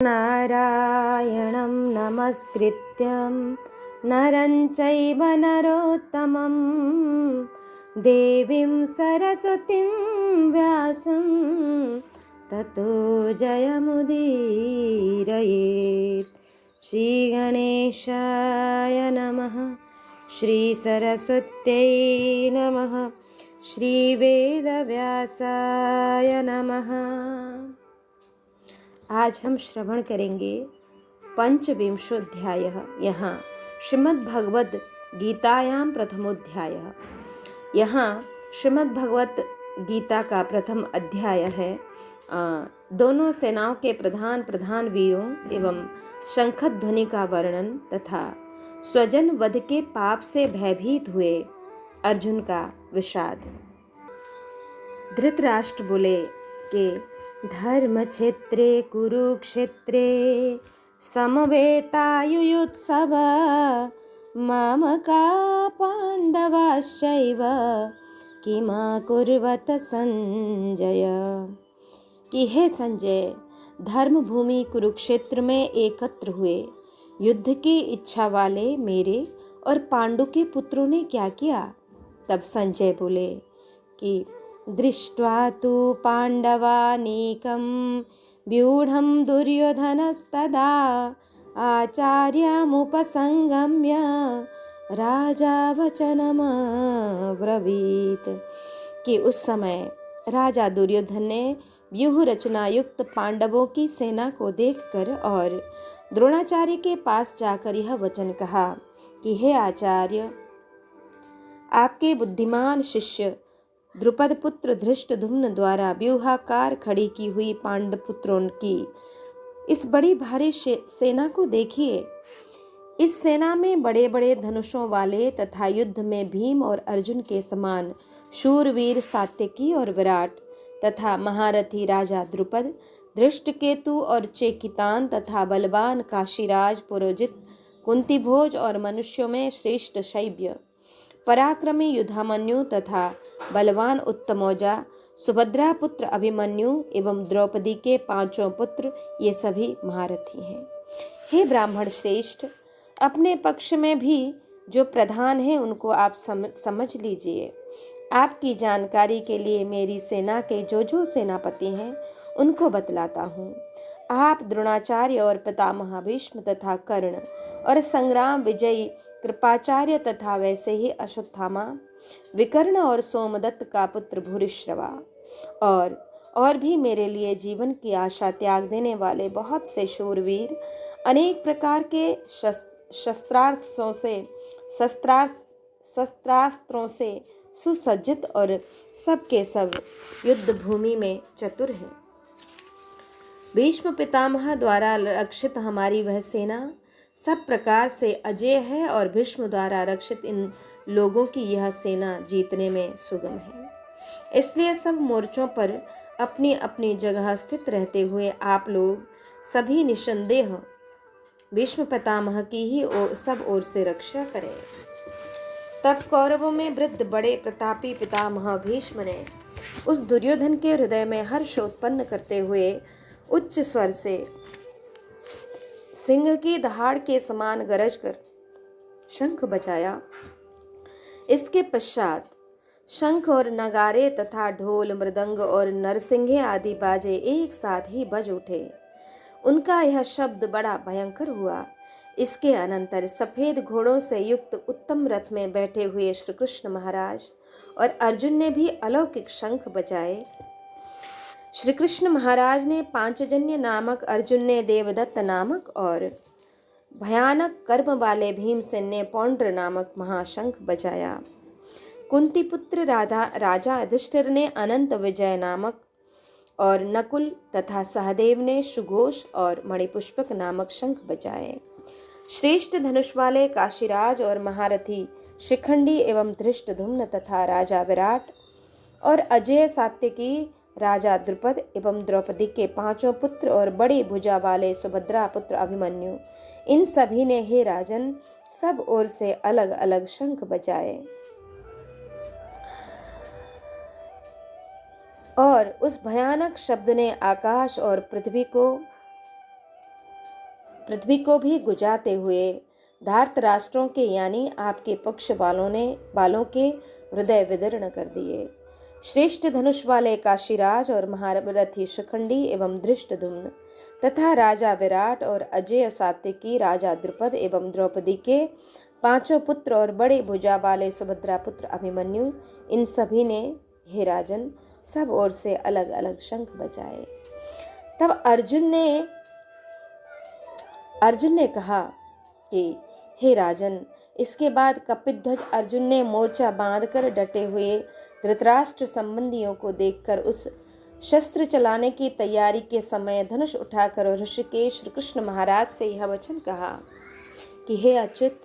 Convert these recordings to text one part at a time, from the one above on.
नारायणं नमस्कृत्यं नरं चैव नरोत्तमं देवीं सरस्वतीं व्यासं ततो जयमुदीरयेत्। श्रीगणेशाय नमः, श्रीसरस्वत्यै नमः, श्रीवेदव्यासाय नमः। आज हम श्रवण करेंगे पंचविंशोध्याय। यहाँ श्रीमद् भगवद गीतायां प्रथमोध्याय। यहाँ श्रीमद् भगवत गीता का प्रथम अध्याय है। दोनों सेनाओं के प्रधान वीरों एवं शंखध्वनि का वर्णन तथा स्वजन वध के पाप से भयभीत हुए अर्जुन का विषाद। धृतराष्ट्र बोले कि धर्म क्षेत्रे कुरुक्षेत्रे समवेतायुयुत्सव मामका पांडवाश्चैव किमा कुर्वत संजय। कि हे संजय, धर्म भूमि कुरुक्षेत्र में एकत्र हुए युद्ध की इच्छा वाले मेरे और पांडु के पुत्रों ने क्या किया। तब संजय बोले कि दृष्ट्वा तु पांडवानीकं व्यूढ़ं दुर्योधनस्तदा आचार्यमुपसंगम्य राजा वचनमब्रवीत। कि उस समय राजा दुर्योधन ने व्यूह रचना युक्त पांडवों की सेना को देखकर और द्रोणाचार्य के पास जाकर यह वचन कहा कि हे आचार्य, आपके बुद्धिमान शिष्य द्रुपद पुत्र धृष्टद्युम्न द्वारा व्यूहाकार खड़ी की हुई पांडपुत्रों की इस बड़ी भारी सेना को देखिए। इस सेना में बड़े बड़े धनुषों वाले तथा युद्ध में भीम और अर्जुन के समान शूरवीर सात्यकी और विराट तथा महारथी राजा द्रुपद, धृष्टकेतु और चेकितान तथा बलवान काशीराज पुरोजित, कुंतीभोज और मनुष्यों में श्रेष्ठ शैब्य, पराक्रमी युधामन्यु तथा बलवान उत्तमौजा, सुभद्रा पुत्र अभिमन्यु एवं द्रौपदी के पांचों पुत्र, ये सभी महारथी हैं। हे ब्राह्मण श्रेष्ठ, अपने पक्ष में भी जो प्रधान हैं उनको आप समझ लीजिए। आपकी जानकारी के लिए मेरी सेना के जो सेनापति हैं उनको बतलाता हूँ। आप द्रोणाचार्य और पितामह भीष्म तथा कर्ण और संग्राम विजयी कृपाचार्य तथा वैसे ही अश्वत्थामा, विकर्ण और सोमदत्त का पुत्र भूरिश्रवा और भी मेरे लिए जीवन की आशा त्याग देने वाले बहुत से शूरवीर, अनेक प्रकार के शस्त्रास्त्रों से सुसज्जित और सब के सब युद्ध भूमि में चतुर हैं। भीष्म पितामह द्वारा रक्षित हमारी वह सेना सब प्रकार से अजेय है और भीष्म द्वारा रक्षित इन लोगों की यह सेना जीतने में सुगम है। इसलिए सब मोर्चों पर अपनी अपनी जगह स्थित रहते हुए आप लोग सभी निसंदेह भीष्म पितामह की ही सब ओर से रक्षा करें। तब कौरवों में वृद्ध बड़े प्रतापी पितामह भीष्म ने उस दुर्योधन के हृदय में हर्ष उत्पन्न करते हुए उच्च स्वर से सिंह की दहाड़ के समान गरज कर शंख बजाया। इसके पश्चात शंख और नगारे तथा ढोल, मृदंग और नरसिंगे आदि बाजे एक साथ ही बज उठे। उनका यह शब्द बड़ा भयंकर हुआ। इसके अनंतर सफेद घोड़ों से युक्त उत्तम रथ में बैठे हुए श्री कृष्ण महाराज और अर्जुन ने भी अलौकिक शंख बजाए। श्री कृष्ण महाराज ने पांचजन्य नामक, अर्जुन ने देवदत्त नामक और भयानक कर्म वाले भीमसेन ने पौंड्र नामक महाशंख बजाया। कुंती पुत्र राजा युधिष्ठिर ने अनंत विजय नामक और नकुल तथा सहदेव ने सुघोष और मणिपुष्पक नामक शंख बजाए। श्रेष्ठ धनुष वाले काशीराज और महारथी शिखंडी एवं धृष्टद्युम्न तथा राजा विराट और अजय सात्यकी, राजा द्रुपद एवं द्रौपदी के पांचों पुत्र और बड़ी भुजा वाले सुभद्रा पुत्र अभिमन्यु, इन सभी ने हे राजन सब ओर से अलग अलग शंख बजाए। और उस भयानक शब्द ने आकाश और पृथ्वी को पृथ्वी को भी गुजाते हुए धार्तराष्ट्रों के यानी आपके पक्ष बालों के हृदय विदीर्ण कर दिए। श्रेष्ठ धनुष वाले काशीराज और महारथी शिखंडी एवं धृष्टद्युम्न तथा राजा विराट और अजय सात्विकी राजा द्रुपद एवं द्रौपदी के 5 पुत्र और बड़े भुजा वाले सुभद्रा पुत्र अभिमन्यु, इन सभी ने, हे राजन, सब ओर से अलग अलग शंख बजाए। तब अर्जुन ने कहा कि हे राजन, इसके बाद कपिध्वज अर्जुन ने मोर्चा बांधकर डटे हुए धृतराष्ट्र संबंधियों को देखकर उस शस्त्र चलाने की तैयारी के समय धनुष उठाकर ऋषिकेश श्री कृष्ण महाराज से यह वचन कहा कि हे अच्युत,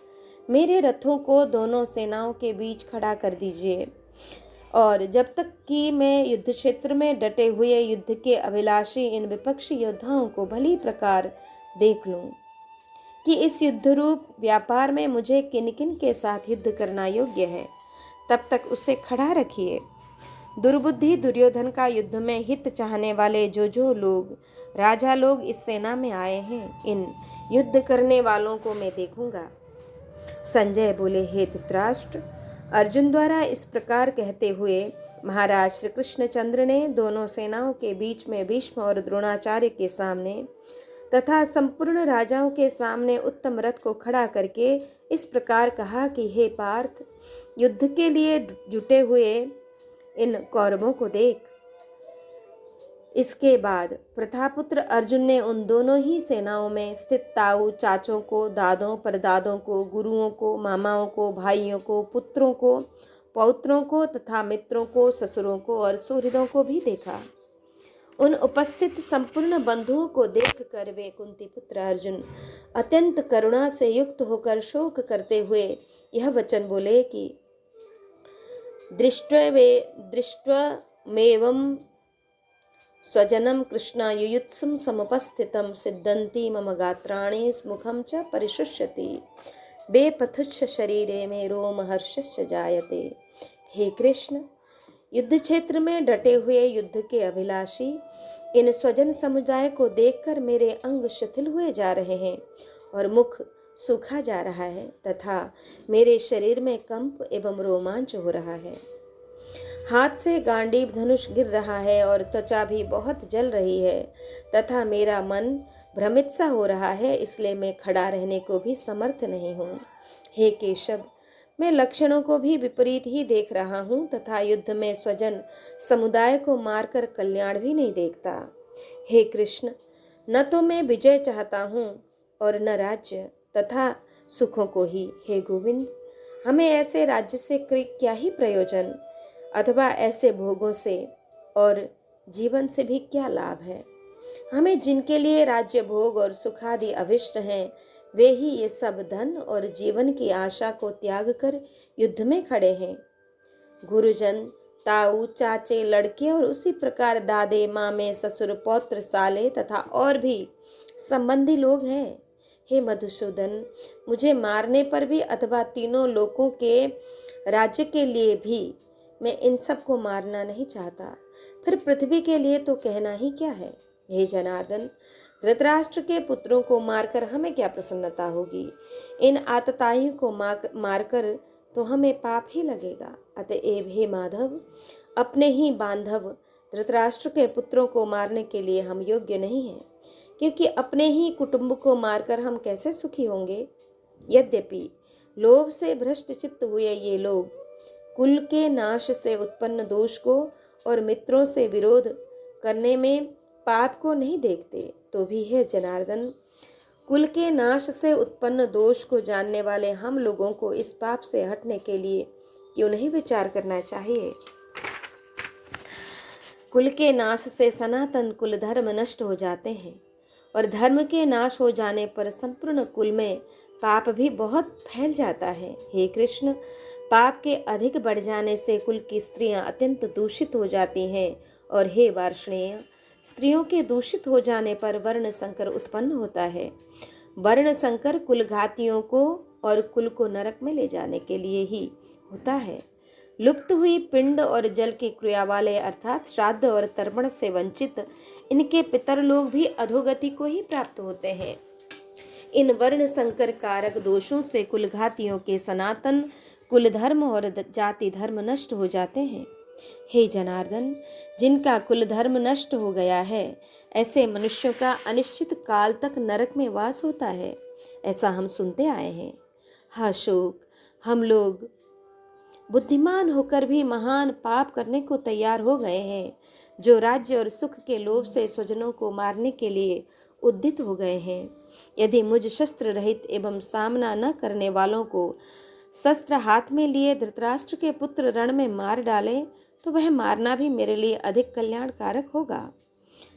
मेरे रथों को दोनों सेनाओं के बीच खड़ा कर दीजिए और जब तक कि मैं युद्ध क्षेत्र में डटे हुए युद्ध के अभिलाषी इन विपक्षी योद्धाओं को भली प्रकार देख लूं कि इस युद्ध रूप व्यापार में मुझे किन किन के साथ युद्ध करना योग्य है, तब तक उसे खड़ा रखिए। दुर्बुद्धि दुर्योधन का युद्ध में हित चाहने वाले जो लोग राजा लोग इस सेना में आए हैं, इन युद्ध करने वालों को मैं देखूंगा। संजय बोले, हे धृतराष्ट्र, अर्जुन द्वारा इस प्रकार कहते हुए महाराज श्री कृष्णचंद्र ने दोनों सेनाओं के बीच में भीष्म और द्रोणाचार्य के सामने तथा संपूर्ण राजाओं के सामने उत्तम रथ को खड़ा करके इस प्रकार कहा कि हे पार्थ, युद्ध के लिए जुटे हुए इन कौरवों को देख। इसके बाद प्रथापुत्र अर्जुन ने उन दोनों ही सेनाओं में स्थित ताऊ चाचों को, दादों परदादों को, गुरुओं को, मामाओं को, भाइयों को, पुत्रों को, पौत्रों को तथा मित्रों को, ससुरों को और सुहृदों को भी देखा। उन उपस्थित संपूर्ण बंधुओं को देखकर वे कुंती पुत्र अर्जुन अत्यंत करुणा से युक्त होकर शोक करते हुए यह वचन बोले कि दृष्ट्वेवं स्वजनम कृष्ण युयुत्सुम समुपस्थितं सिद्धन्ति मम गात्राणि मुखं च परिशुष्यति बेपथुच्छ शरीरे में रोम हर्षश्च जायते। हे कृष्ण, युद्ध क्षेत्र में डटे हुए युद्ध के अभिलाषी इन स्वजन समुदाय को देखकर मेरे अंग शिथिल हुए जा रहे हैं और मुख सूखा जा रहा है तथा मेरे शरीर में कंप एवं रोमांच हो रहा है। हाथ से गांडीव धनुष गिर रहा है और त्वचा भी बहुत जल रही है तथा मेरा मन भ्रमित सा हो रहा है, इसलिए मैं खड़ा रहने को भी समर्थ नहीं हूँ। हे केशव, मैं लक्षणों को भी विपरीत ही देख रहा हूँ तथा युद्ध में स्वजन समुदाय को मारकर कल्याण भी नहीं देखता। हे कृष्ण, न तो मैं विजय चाहता हूँ और न राज्य तथा सुखों को ही। हे गोविंद, हमें ऐसे राज्य से क्या ही प्रयोजन अथवा ऐसे भोगों से और जीवन से भी क्या लाभ है। हमें जिनके लिए राज्य भोग और सुखादि अविष्ट हैं, वे ही ये सब धन और जीवन की आशा को त्याग कर युद्ध में खड़े हैं। गुरुजन, ताऊ, चाचे, लड़के और उसी प्रकार दादे, मामे, ससुर, पौत्र, साले तथा और भी संबंधी लोग हैं। हे मधुसूदन, मुझे मारने पर भी अथवा तीनों लोकों के राज्य के लिए भी मैं इन सब को मारना नहीं चाहता, फिर पृथ्वी के लिए तो कहना ही क्या है। हे जनार्दन, धृतराष्ट्र के पुत्रों को मारकर हमें क्या प्रसन्नता होगी। इन आतताइयों को मारकर तो हमें पाप ही लगेगा। अतएव हे माधव, अपने ही बांधव धृतराष्ट्र के पुत्रों को मारने के लिए हम योग्य नहीं हैं, क्योंकि अपने ही कुटुंब को मारकर हम कैसे सुखी होंगे। यद्यपि लोभ से भ्रष्ट चित्त हुए ये लोग कुल के नाश से उत्पन्न दोष को और मित्रों से विरोध करने में पाप को नहीं देखते, तो भी है जनार्दन, कुल के नाश से उत्पन्न दोष को जानने वाले हम लोगों को इस पाप से हटने के लिए क्यों नहीं विचार करना चाहिए। कुल के नाश से सनातन कुल धर्म नष्ट हो जाते हैं और धर्म के नाश हो जाने पर संपूर्ण कुल में पाप भी बहुत फैल जाता है। हे कृष्ण, पाप के अधिक बढ़ जाने से कुल की स्त्रियां अत्यंत दूषित हो जाती हैं और हे वार्ष्णेय, स्त्रियों के दूषित हो जाने पर वर्ण संकर उत्पन्न होता है। वर्ण संकर कुल घातियों को और कुल को नरक में ले जाने के लिए ही होता है। लुप्त हुई पिंड और जल की क्रिया वाले अर्थात श्राद्ध और तर्पण से वंचित इनके पितर लोग भी अधोगति को ही प्राप्त होते हैं। इन वर्ण संकर कारक दोषों से कुलघातियों के सनातन कुल धर्म और जाति धर्म नष्ट हो जाते हैं। हे जनार्दन, जिनका कुल धर्म नष्ट हो गया है, ऐसे मनुष्यों का अनिश्चित काल तक नरक में वास होता है, ऐसा हम सुनते आए हैं। हा शोक, हम लोग बुद्धिमान होकर भी महान पाप करने को तैयार हो गए हैं, जो राज्य और सुख के लोभ से स्वजनों को मारने के लिए उद्यत हो गए हैं। यदि मुझ शस्त्र रहित एवं सामना न करने वालों को शस्त्र हाथ में लिए धृतराष्ट्र के पुत्र रण में मार डाले, तो वह मारना भी मेरे लिए अधिक कल्याणकारक होगा।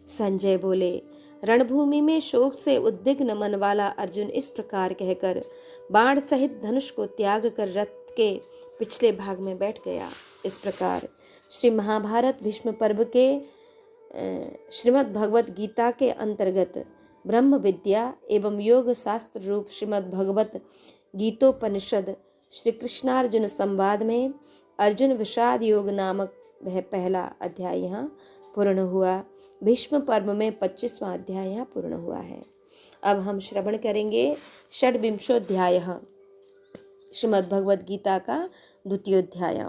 संजय बोले, रणभूमि में शोक से उद्विग्न मन वाला अर्जुन इस प्रकार कहकर बाण सहित धनुष को त्याग कर रथ के पिछले भाग में बैठ गया। इस प्रकार श्री महाभारत भीष्म पर्व के श्रीमद् भगवत गीता के अंतर्गत ब्रह्म विद्या एवं योग शास्त्र रूप श्रीमद् भगवत गीतोपनिषद श्री कृष्णार्जुन संवाद में अर्जुन विषाद योग नामक वह पहला अध्याय यहाँ पूर्ण हुआ। भीष्म पर्व में 25वां अध्याय यहाँ पूर्ण हुआ है। अब हम श्रवण करेंगे षड्विंशोध्याय श्रीमद् भगवद गीता का द्वितीय अध्याय।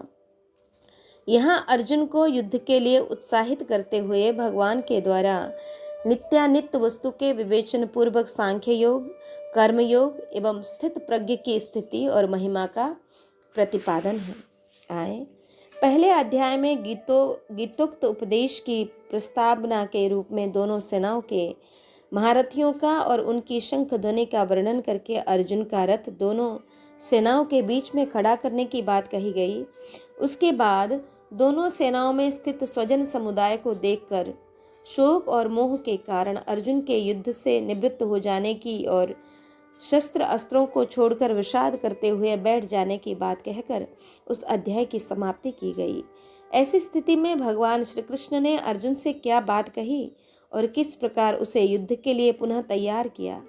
यहाँ अर्जुन को युद्ध के लिए उत्साहित करते हुए भगवान के द्वारा नित्यानित्य वस्तु के विवेचन पूर्वक सांख्य योग, कर्म योग एवं स्थित प्रज्ञ की स्थिति और महिमा का प्रतिपादन है। आए पहले अध्याय में गीतोक्त उपदेश की प्रस्तावना के रूप में दोनों सेनाओं के महारथियों का और उनकी शंख ध्वनि का वर्णन करके अर्जुन का रथ दोनों सेनाओं के बीच में खड़ा करने की बात कही गई। उसके बाद दोनों सेनाओं में स्थित स्वजन समुदाय को देखकर शोक और मोह के कारण अर्जुन के युद्ध से निवृत्त हो जाने की और शस्त्र अस्त्रों को छोड़कर विषाद करते हुए बैठ जाने की बात कहकर उस अध्याय की समाप्ति की गई। ऐसी स्थिति में भगवान श्री कृष्ण ने अर्जुन से क्या बात कही और किस प्रकार उसे युद्ध के लिए पुनः तैयार किया,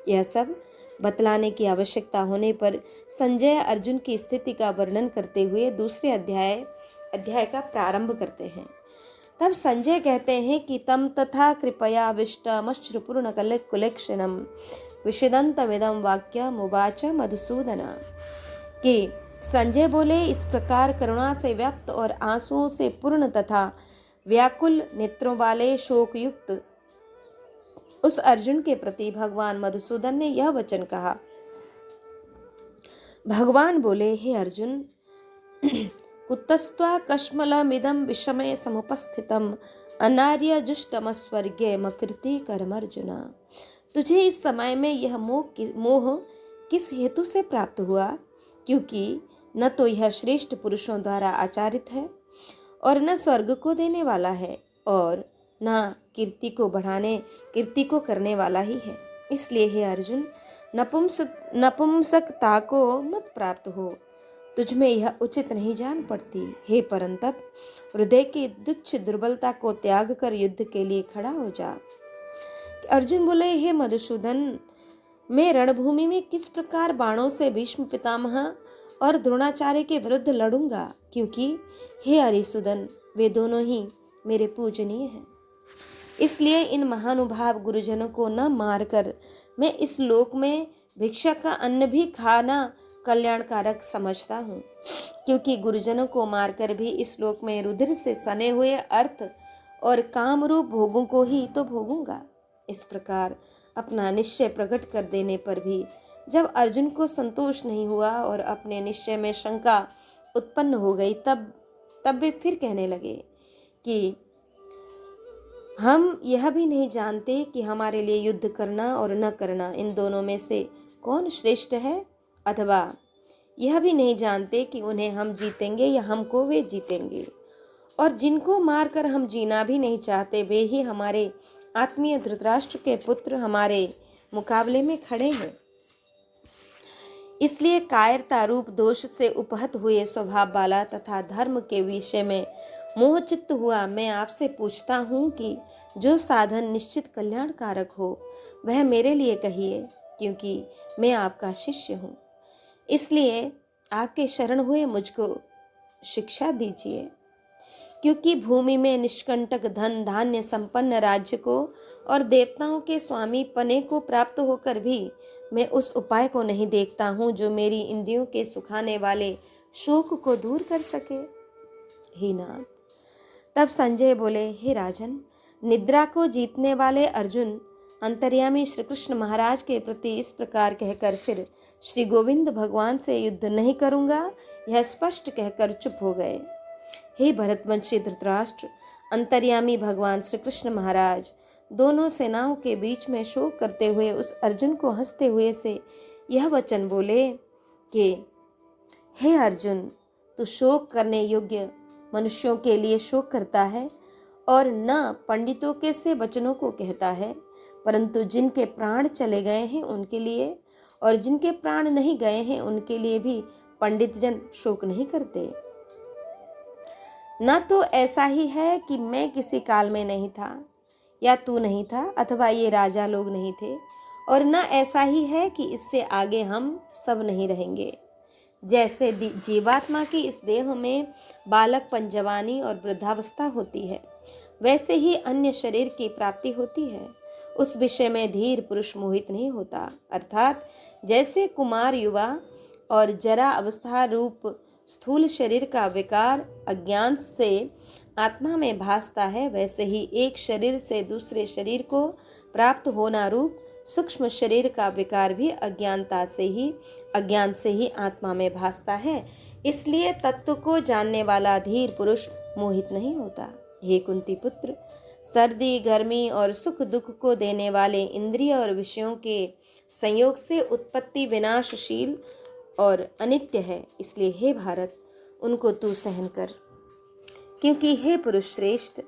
यह सब बतलाने की आवश्यकता होने पर संजय अर्जुन की स्थिति का वर्णन करते हुए दूसरे अध्याय का प्रारंभ करते हैं। तब संजय कहते हैं कि तम तथा कृपया विष्टमश्रुपूर्ण कुलेक्षणम विषदंत विदम वाक्य मुवाच मधुसूदन। कि संजय बोले, इस प्रकार करुणा से व्याप्त और आंसुओं से पूर्ण तथा व्याकुल नेत्रों वाले शोक युक्त उस अर्जुन के प्रति भगवान मधुसूदन ने यह वचन कहा। भगवान बोले, हे अर्जुन, कुतस्त्वा कश्मलमिदं विषमे समुपस्थितम अनार्य जुष्टमस्वर्गे मकृति कर्मर्जुन। तुझे इस समय में यह मोह किस हेतु से प्राप्त हुआ, क्योंकि न तो यह श्रेष्ठ पुरुषों द्वारा आचारित है और न स्वर्ग को देने वाला है और न कीर्ति को करने वाला ही है। इसलिए हे अर्जुन, नपुंसकता को मत प्राप्त हो, तुझमें यह उचित नहीं जान पड़ती। हे परंतप, हृदय की तुच्छ दुर्बलता को त्याग कर युद्ध के लिए खड़ा हो जा। अर्जुन बोले, हे मधुसूदन, मैं रणभूमि में किस प्रकार बाणों से भीष्म पितामह और द्रोणाचार्य के विरुद्ध लड़ूंगा, क्योंकि हे अरिसुदन, वे दोनों ही मेरे पूजनीय हैं। इसलिए इन महानुभाव गुरुजनों को न मारकर मैं इस लोक में भिक्षा का अन्न भी खाना कल्याणकारक समझता हूँ, क्योंकि गुरुजनों को मारकर भी इस लोक में रुधिर से सने हुए अर्थ और काम रूप भोगों को ही तो भोगूंगा। इस प्रकार अपना निश्चय प्रकट कर देने पर भी जब अर्जुन को संतोष नहीं हुआ और अपने निश्चय में शंका उत्पन्न हो गई, तब वे फिर कहने लगे कि हम यह भी नहीं जानते कि हमारे लिए युद्ध करना और न करना इन दोनों में से कौन श्रेष्ठ है, अथवा यह भी नहीं जानते कि उन्हें हम जीतेंगे या हमको वे जीतेंगे। और जिनको मारकर हम जीना भी नहीं चाहते, वे ही हमारे आत्मीय धृतराष्ट्र के पुत्र हमारे मुकाबले में खड़े हैं। इसलिए कायरता रूप दोष से उपहत हुए स्वभाव वाला तथा धर्म के विषय में मोहचित्त हुआ मैं आपसे पूछता हूँ कि जो साधन निश्चित कल्याणकारक हो वह मेरे लिए कहिए, क्योंकि मैं आपका शिष्य हूँ। इसलिए आपके शरण हुए मुझको शिक्षा दीजिए। क्योंकि भूमि में निष्कंटक धन धान्य संपन्न राज्य को और देवताओं के स्वामी पने को प्राप्त होकर भी मैं उस उपाय को नहीं देखता हूँ जो मेरी इंद्रियों के सुखाने वाले शोक को दूर कर सके। हे नाथ, तब संजय बोले, हे राजन, निद्रा को जीतने वाले अर्जुन अंतर्यामी श्री कृष्ण महाराज के प्रति इस प्रकार कहकर फिर श्री गोविंद भगवान से युद्ध नहीं करूंगा यह स्पष्ट कहकर चुप हो गए। हे भरतवंशी धृतराष्ट्र, अंतर्यामी भगवान श्री कृष्ण महाराज दोनों सेनाओं के बीच में शोक करते हुए उस अर्जुन को हंसते हुए से यह वचन बोले कि हे अर्जुन, तू शोक करने योग्य मनुष्यों के लिए शोक करता है और न पंडितों के से वचनों को कहता है, परंतु जिनके प्राण चले गए हैं उनके लिए और जिनके प्राण नहीं गए हैं उनके लिए भी पंडित जन शोक नहीं करते। न तो ऐसा ही है कि मैं किसी काल में नहीं था या तू नहीं था अथवा ये राजा लोग नहीं थे, और न ऐसा ही है कि इससे आगे हम सब नहीं रहेंगे। जैसे जीवात्मा की इस देह में बालकपन, जवानी और वृद्धावस्था होती है, वैसे ही अन्य शरीर की प्राप्ति होती है। उस विषय में धीर पुरुष मोहित नहीं होता। अर्थात जैसे कुमार, युवा और जरा अवस्था रूप स्थूल शरीर का विकार अज्ञान से आत्मा में भासता है, वैसे ही एक शरीर से दूसरे शरीर को प्राप्त होना रूप सूक्ष्म शरीर का विकार भी अज्ञान से ही आत्मा में भासता है। इसलिए तत्व को जानने वाला धीर पुरुष मोहित नहीं होता। हे कुंती पुत्र, सर्दी, गर्मी और सुख दुख को देने वाले इंद्रिय और विषयों के संयोग से उत्पत्ति विनाशशील और अनित्य है। इसलिए हे भारत, उनको तू सहन कर, क्योंकि हे पुरुष श्रेष्ठ,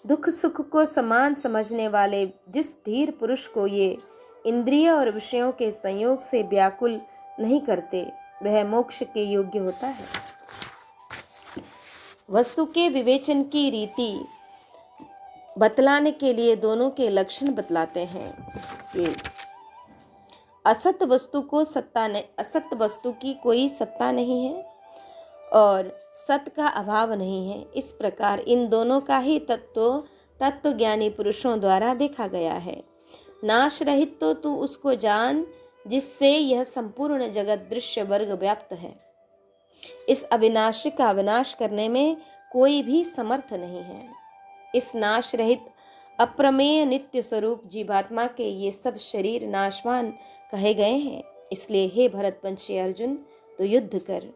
दुख सुख को समान समझने वाले जिस धीर पुरुष को ये इंद्रिय और विषयों के संयोग से व्याकुल नहीं करते, वह मोक्ष के योग्य होता है। वस्तु के विवेचन की रीति बतलाने के लिए दोनों के लक्षण बतलाते हैं कि असत वस्तु की कोई सत्ता नहीं है और सत का अभाव नहीं है। इस प्रकार इन दोनों का ही तत्व ज्ञानी पुरुषों द्वारा देखा गया है। नाश रहित तो तू उसको जान जिससे यह संपूर्ण जगत दृश्य वर्ग व्याप्त है। इस अविनाशी का विनाश करने में कोई भी समर्थ नहीं है। इस नाश रहित अप्रमेय नित्य स्वरूप जीवात्मा के ये सब शरीर नाशवान कहे गए हैं। इसलिए हे भरतवंशी अर्जुन, तो युद्ध कर।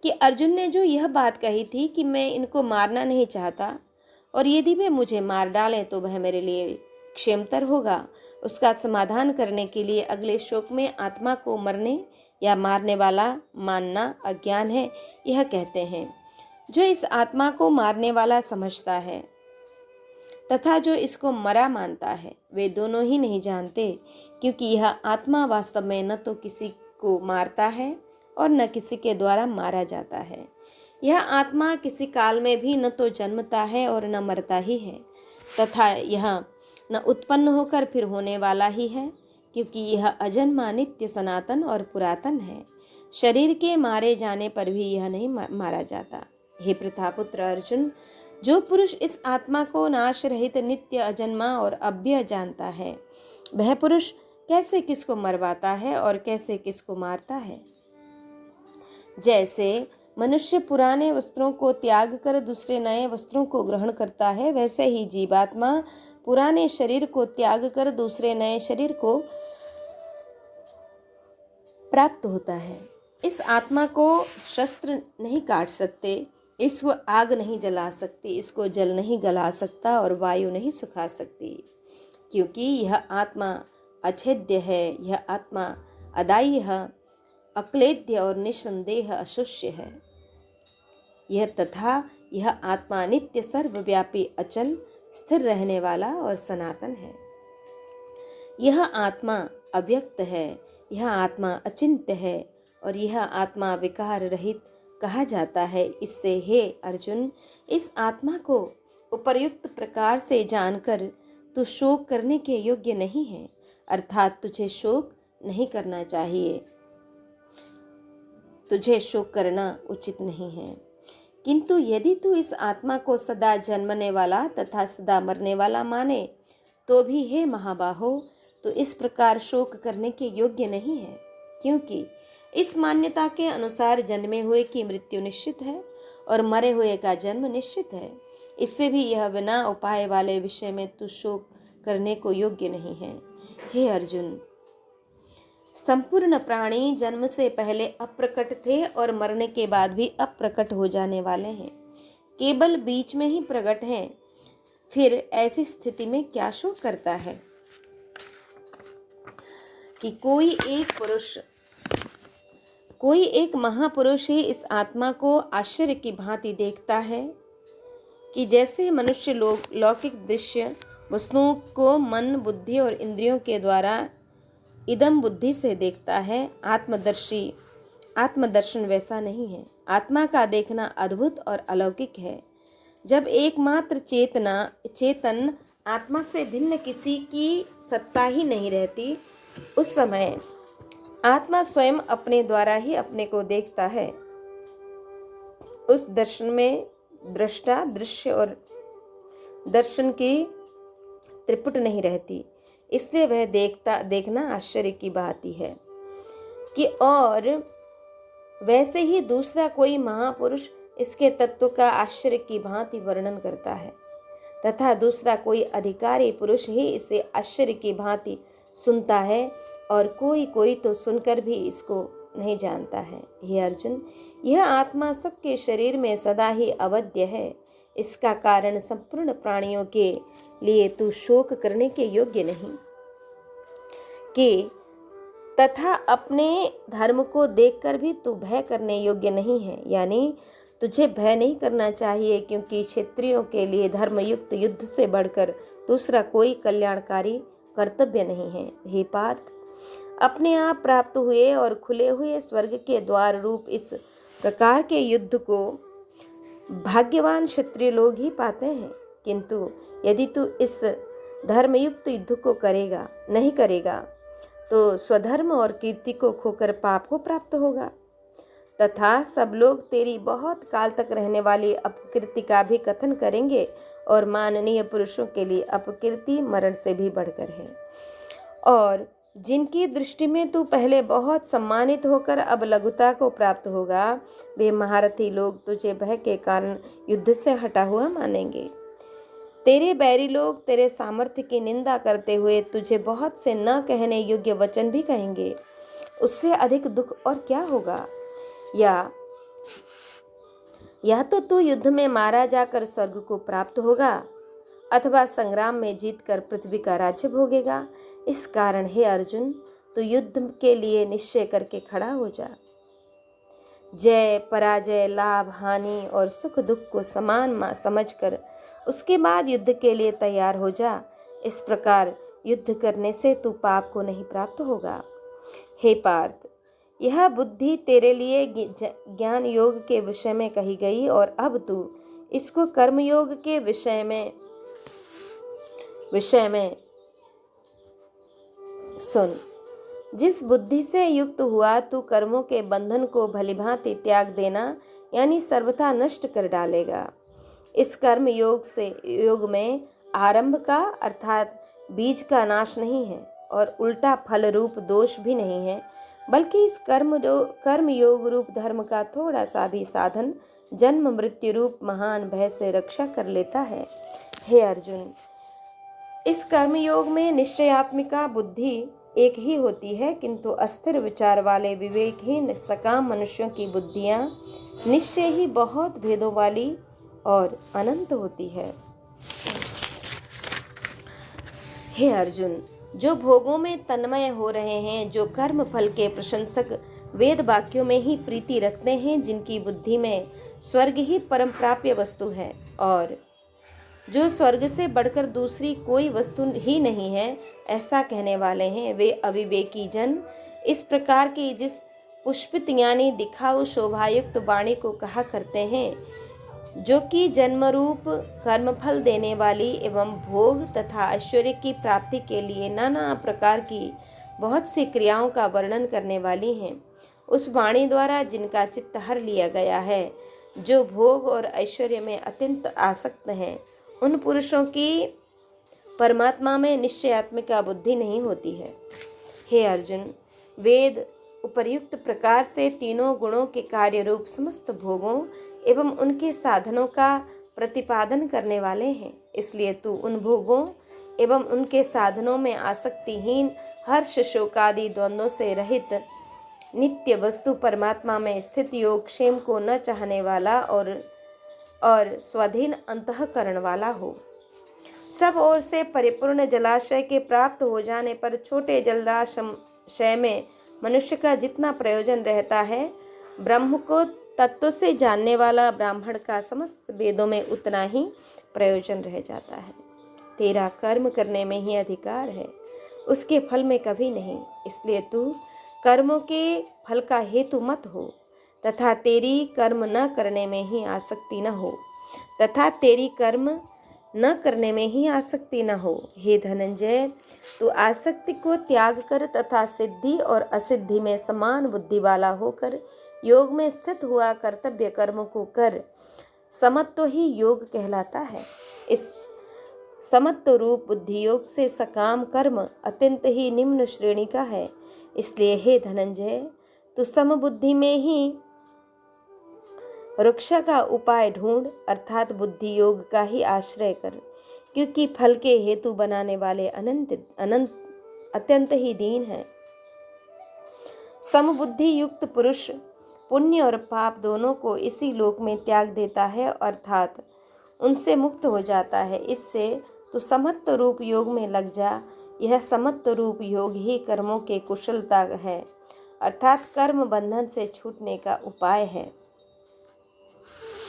कि अर्जुन ने जो यह बात कही थी कि मैं इनको मारना नहीं चाहता और यदि वे मुझे मार डालें तो वह मेरे लिए क्षेमतर होगा, उसका समाधान करने के लिए अगले श्लोक में आत्मा को मरने या मारने वाला मानना अज्ञान है, यह कहते हैं। जो इस आत्मा को मारने वाला समझता है तथा जो इसको मरा मानता है, वे दोनों ही नहीं जानते, क्योंकि यह आत्मा वास्तव में न तो किसी को मारता है और न किसी के द्वारा मारा जाता है। यह आत्मा किसी काल में भी न तो जन्मता है और न मरता ही है, तथा यह न उत्पन्न होकर फिर होने वाला ही है, क्योंकि यह अजन्मा, नित्य, सनातन और पुरातन है। शरीर के मारे जाने पर भी यह नहीं मारा जाता। हे प्रतापुत्र अर्जुन, जो पुरुष इस आत्मा को नाश रहित, नित्य, अजन्मा और अव्यय जानता है, वह पुरुष कैसे किसको मरवाता है और कैसे किसको मारता है। जैसे मनुष्य पुराने वस्त्रों को त्याग कर दूसरे नए वस्त्रों को ग्रहण करता है, वैसे ही जीवात्मा पुराने शरीर को त्याग कर दूसरे नए शरीर को प्राप्त होता है। इस आत्मा को शस्त्र नहीं काट सकते, इसको आग नहीं जला सकती, इसको जल नहीं गला सकता और वायु नहीं सुखा सकती, क्योंकि यह आत्मा अछेद्य है, यह आत्मा अदाय्य, अक्लेद्य और निसंदेह अशुष्य है। यह आत्मा नित्य, सर्वव्यापी, अचल, स्थिर रहने वाला और सनातन है। यह आत्मा अव्यक्त है, यह आत्मा अचिंत्य है और यह आत्मा विकार रहित कहा जाता है। इससे हे अर्जुन, इस आत्मा को उपर्युक्त प्रकार से जानकर तू शोक करने के योग्य नहीं है, अर्थात तुझे शोक नहीं करना चाहिए, तुझे शोक करना उचित नहीं है, किंतु यदि तू इस आत्मा को सदा जन्मने वाला तथा सदा मरने वाला माने तो भी हे महाबाहो, तो इस प्रकार शोक करने के योग्य नहीं है, क्योंकि इस मान्यता के अनुसार जन्मे हुए की मृत्यु निश्चित है और मरे हुए का जन्म निश्चित है। इससे भी यह बिना उपाय वाले विषय में तू शोक करने को योग्य नहीं है। हे अर्जुन, संपूर्ण प्राणी जन्म से पहले अप्रकट थे और मरने के बाद भी अप्रकट हो जाने वाले हैं, केवल बीच में ही प्रकट हैं। फिर ऐसी स्थिति में क्या शोक करता है कि कोई एक महापुरुष ही इस आत्मा को आश्चर्य की भांति देखता है कि जैसे मनुष्य लौकिक दृश्य वस्तुओं को मन, बुद्धि और इंद्रियों के द्वारा इदम बुद्धि से देखता है। आत्मदर्शन वैसा नहीं है। आत्मा का देखना अद्भुत और अलौकिक है। जब एकमात्र चेतन आत्मा से भिन्न किसी की सत्ता ही नहीं रहती, उस समय आत्मा स्वयं अपने द्वारा ही अपने को देखता है। उस दर्शन में दृष्टा, दृश्य और दर्शन की त्रिपुट नहीं रहती, इसलिए वह देखना आश्चर्य की बात ही है कि और वैसे ही दूसरा कोई महापुरुष इसके तत्व का आश्चर्य की भांति वर्णन करता है तथा दूसरा कोई अधिकारी पुरुष ही इसे आश्चर्य की भांति सुनता है और कोई तो सुनकर भी इसको नहीं जानता है। हे अर्जुन, यह आत्मा सबके शरीर में सदा ही अवध्य है। इसका कारण संपूर्ण प्राणियों के लिए तू शोक करने के योग्य नहीं कि तथा अपने धर्म को देखकर भी तू भय करने योग्य नहीं है। यानी तुझे भय नहीं करना चाहिए, क्योंकि क्षत्रियों के लिए धर्मयुक्त युद्ध से बढ़कर दूसरा कोई कल्याणकारी कर्तव्य नहीं है। हे पार्थ, अपने आप प्राप्त हुए और खुले हुए स्वर्ग के द्वार रूप इस प्रकार के युद्ध को भाग्यवान क्षत्रिय लोग ही पाते हैं। किंतु यदि तू इस धर्मयुक्त युद्ध को नहीं करेगा तो स्वधर्म और कीर्ति को खोकर पाप को प्राप्त होगा तथा सब लोग तेरी बहुत काल तक रहने वाली अपकीर्ति का भी कथन करेंगे और माननीय पुरुषों के लिए अपकीर्ति मरण से भी बढ़कर है। और जिनकी दृष्टि में तू पहले बहुत सम्मानित होकर अब लघुता को प्राप्त होगा, वे महारथी लोग तुझे भय के कारण युद्ध से हटा हुआ मानेंगे। तेरे बैरी लोग तेरे सामर्थ्य की निंदा करते हुए तुझे बहुत से न कहने योग्य वचन भी कहेंगे। उससे अधिक दुख और क्या होगा? या तो तू युद्ध में मारा जाकर स्वर्ग को प्राप्त होगा अथवा संग्राम में जीतकर पृथ्वी का राज्य भोगेगा। इस कारण हे अर्जुन, तू युद्ध के लिए निश्चय करके खड़ा हो जा। जय पराजय, लाभ हानि और सुख दुख को समान समझकर उसके बाद युद्ध के लिए तैयार हो जा। इस प्रकार युद्ध करने से तू पाप को नहीं प्राप्त होगा। हे पार्थ, यह बुद्धि तेरे लिए ज्ञान योग के विषय में कही गई और अब तू इसको कर्म योग के विषय में सुन। जिस बुद्धि से युक्त हुआ तू कर्मों के बंधन को भलीभांति त्याग देना यानी सर्वथा नष्ट कर डालेगा। इस कर्म योग में आरंभ का अर्थात बीज का नाश नहीं है और उल्टा फल रूप दोष भी नहीं है, बल्कि इस कर्म योग रूप धर्म का थोड़ा सा भी साधन जन्म मृत्यु रूप महान भय से रक्षा कर लेता है। हे अर्जुन, इस कर्म योग में निश्चयात्मिका बुद्धि एक ही होती है, किंतु अस्थिर विचार वाले विवेकहीन सकाम मनुष्यों की बुद्धियां निश्चय ही बहुत भेदों वाली और अनंत होती है। हे अर्जुन, जो भोगों में तन्मय हो रहे हैं, जो कर्म फल के प्रशंसक वेद वाक्यों में ही प्रीति रखते हैं, जिनकी बुद्धि में स्वर्ग ही परम प्राप्य वस्तु है और जो स्वर्ग से बढ़कर दूसरी कोई वस्तु ही नहीं है, ऐसा कहने वाले हैं, वे अविवेकी जन इस प्रकार की जिस पुष्पित यानी दिखाऊ शोभायुक्त वाणी को कहा करते हैं, जो कि जन्मरूप कर्मफल देने वाली एवं भोग तथा ऐश्वर्य की प्राप्ति के लिए नाना प्रकार की बहुत सी क्रियाओं का वर्णन करने वाली हैं। उस वाणी द्वारा जिनका चित्त हर लिया गया है, जो भोग और ऐश्वर्य में अत्यंत आसक्त हैं, उन पुरुषों की परमात्मा में निश्चयात्मिका बुद्धि नहीं होती है। हे अर्जुन, वेद उपर्युक्त प्रकार से तीनों गुणों के कार्य रूप समस्त भोगों एवं उनके साधनों का प्रतिपादन करने वाले हैं। इसलिए तू उन भोगों एवं उनके साधनों में आसक्तिहीन, हर्ष शोकादि द्वंद्वों से रहित, नित्य वस्तु परमात्मा में स्थित, योगक्षेम को न चाहने वाला और स्वाधीन अंतःकरण वाला हो। सब ओर से परिपूर्ण जलाशय के प्राप्त हो जाने पर छोटे जलाशय में मनुष्य का जितना प्रयोजन रहता है, ब्रह्म को तत्व से जानने वाला ब्राह्मण का समस्त वेदों में उतना ही प्रयोजन रह जाता है। तेरा कर्म करने में ही अधिकार है, उसके फल में कभी नहीं। इसलिए तू कर्मों के फल का हेतु मत हो तथा तेरी कर्म न करने में ही आसक्ति न हो। हे धनंजय, तू आसक्ति को त्याग कर तथा सिद्धि और असिद्धि में समान बुद्धि वाला होकर योग में स्थित हुआ कर्तव्य कर्मों को कर। समत्व ही योग कहलाता है। इस समत्व रूप बुद्धि योग से सकाम कर्म अत्यंत ही निम्न श्रेणी का है। इसलिए हे धनंजय, तू समबुद्धि में ही रक्षा का उपाय ढूंढ, अर्थात बुद्धि योग का ही आश्रय कर, क्योंकि फल के हेतु बनाने वाले अत्यंत ही दीन है। समबुद्धि युक्त पुरुष पुण्य और पाप दोनों को इसी लोक में त्याग देता है, अर्थात उनसे मुक्त हो जाता है। इससे तू समत्व रूप योग में लग जा। यह समत्व रूप योग ही कर्मों के कुशलता है, अर्थात कर्म बंधन से छूटने का उपाय है।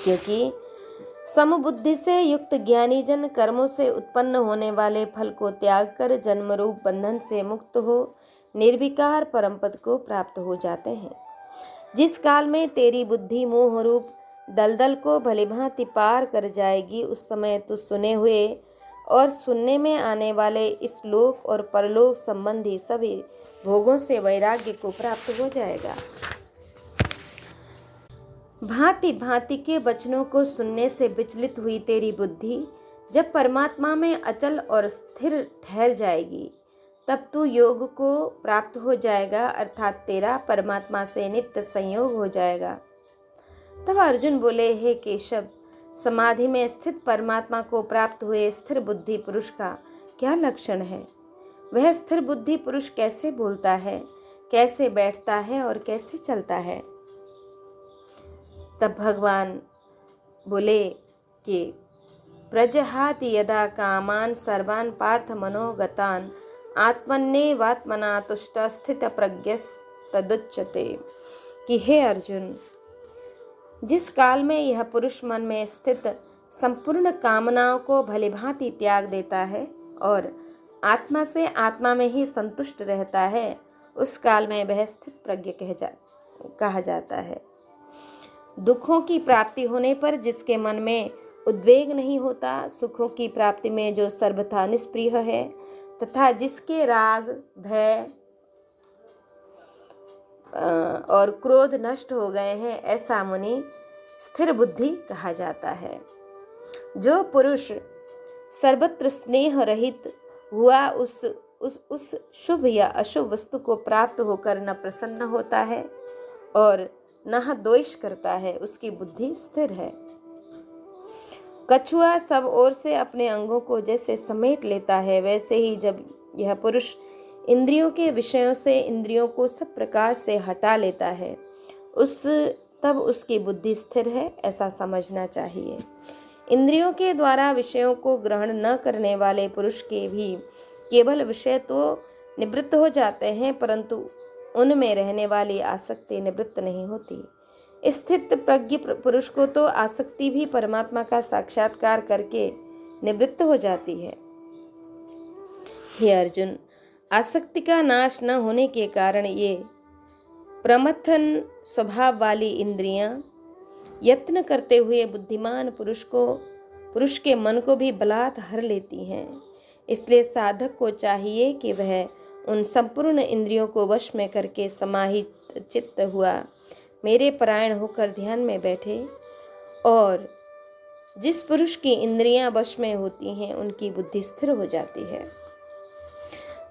क्योंकि समबुद्धि से युक्त ज्ञानी जन कर्मों से उत्पन्न होने वाले फल को त्याग कर जन्म रूप बंधन से मुक्त हो निर्विकार परम पद को प्राप्त हो जाते हैं। जिस काल में तेरी बुद्धि मोह रूप दलदल को भलीभांति पार कर जाएगी, उस समय तू सुने हुए और सुनने में आने वाले इस लोक और परलोक संबंधी सभी भोगों से वैराग्य को प्राप्त हो जाएगा। भांति भांति के वचनों को सुनने से विचलित हुई तेरी बुद्धि जब परमात्मा में अचल और स्थिर ठहर जाएगी, तब तू योग को प्राप्त हो जाएगा, अर्थात तेरा परमात्मा से नित्य संयोग हो जाएगा। तब अर्जुन बोले, हे केशव, समाधि में स्थित परमात्मा को प्राप्त हुए स्थिर बुद्धि पुरुष का क्या लक्षण है? वह स्थिर बुद्धि पुरुष कैसे बोलता है, कैसे बैठता है और कैसे चलता है? तब भगवान बोले कि प्रजहाति यदा कामान सर्वान पार्थ मनोगतान आत्मन्नेवात्मना तुष्ट स्थित प्रज्ञस्तदुच्यते। कि हे अर्जुन, जिस काल में यह पुरुष मन में स्थित संपूर्ण कामनाओं को भलीभांति त्याग देता है और आत्मा से आत्मा में ही संतुष्ट रहता है, उस काल में वह स्थित प्रज्ञ कहा जाता है। दुखों की प्राप्ति होने पर जिसके मन में उद्वेग नहीं होता, सुखों की प्राप्ति में जो सर्वथा निष्प्रिय है तथा जिसके राग, भय और क्रोध नष्ट हो गए हैं, ऐसा मुनि स्थिर बुद्धि कहा जाता है। जो पुरुष सर्वत्र स्नेह रहित हुआ उस शुभ या अशुभ वस्तु को प्राप्त होकर न प्रसन्न होता है और न द्वेष करता है, उसकी बुद्धि स्थिर है। कछुआ सब ओर से अपने अंगों को जैसे समेट लेता है, वैसे ही जब यह पुरुष इंद्रियों के विषयों से इंद्रियों को सब प्रकार से हटा लेता है, तब उसकी बुद्धि स्थिर है, ऐसा समझना चाहिए। इंद्रियों के द्वारा विषयों को ग्रहण न करने वाले पुरुष के भी केवल विषय तो निवृत्त हो जाते हैं, परंतु उनमें रहने वाली आसक्ति निवृत्त नहीं होती। स्थित प्रज्ञ पुरुष को तो आसक्ति भी परमात्मा का साक्षात्कार करके निवृत्त हो जाती है। हे अर्जुन, आसक्ति का नाश न होने के कारण ये प्रमथन स्वभाव वाली इंद्रियां यत्न करते हुए बुद्धिमान पुरुष के मन को भी बलात् हर लेती हैं। इसलिए साधक को चाहिए कि वह उन संपूर्ण इंद्रियों को वश में करके समाहित चित्त हुआ मेरे परायण होकर ध्यान में बैठे और जिस पुरुष की इंद्रियां वश में होती हैं उनकी बुद्धि स्थिर हो जाती है।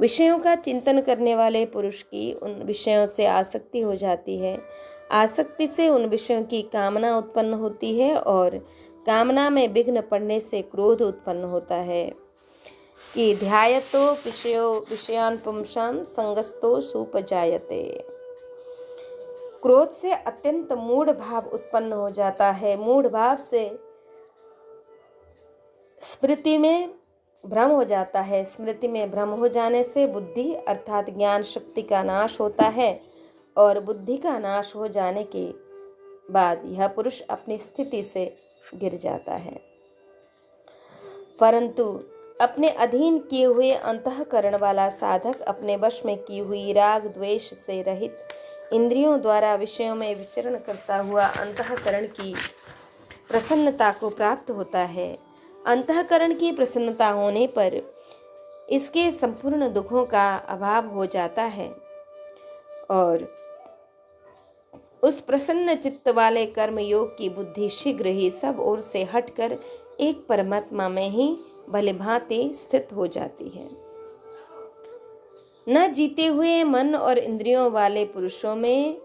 विषयों का चिंतन करने वाले पुरुष की उन विषयों से आसक्ति हो जाती है। आसक्ति से उन विषयों की कामना उत्पन्न होती है और कामना में विघ्न पड़ने से क्रोध उत्पन्न होता है। कि ध्यायतो विषयान पुंसाम संगस्तो सुपजायते। क्रोध से अत्यंत मूढ़ भाव उत्पन्न हो जाता है। मूढ़ भाव से स्मृति में भ्रम हो जाता है। स्मृति में भ्रम हो जाने से बुद्धि अर्थात ज्ञान शक्ति का नाश होता है और बुद्धि का नाश हो जाने के बाद यह पुरुष अपनी स्थिति से गिर जाता है। परंतु अपने अधीन किए हुए अंतःकरण वाला साधक अपने वश में की हुई राग द्वेष से रहित इंद्रियों द्वारा विषयों में विचरण करता हुआ अंतःकरण की प्रसन्नता को प्राप्त होता है। अंतःकरण की प्रसन्नता होने पर इसके संपूर्ण दुखों का अभाव हो जाता है और उस प्रसन्न चित्त वाले कर्म योग की बुद्धि शीघ्र ही सब ओर से हटकर एक परमात्मा में ही भलीभांति स्थित हो जाती है। न जीते हुए मन और इंद्रियों वाले पुरुषों में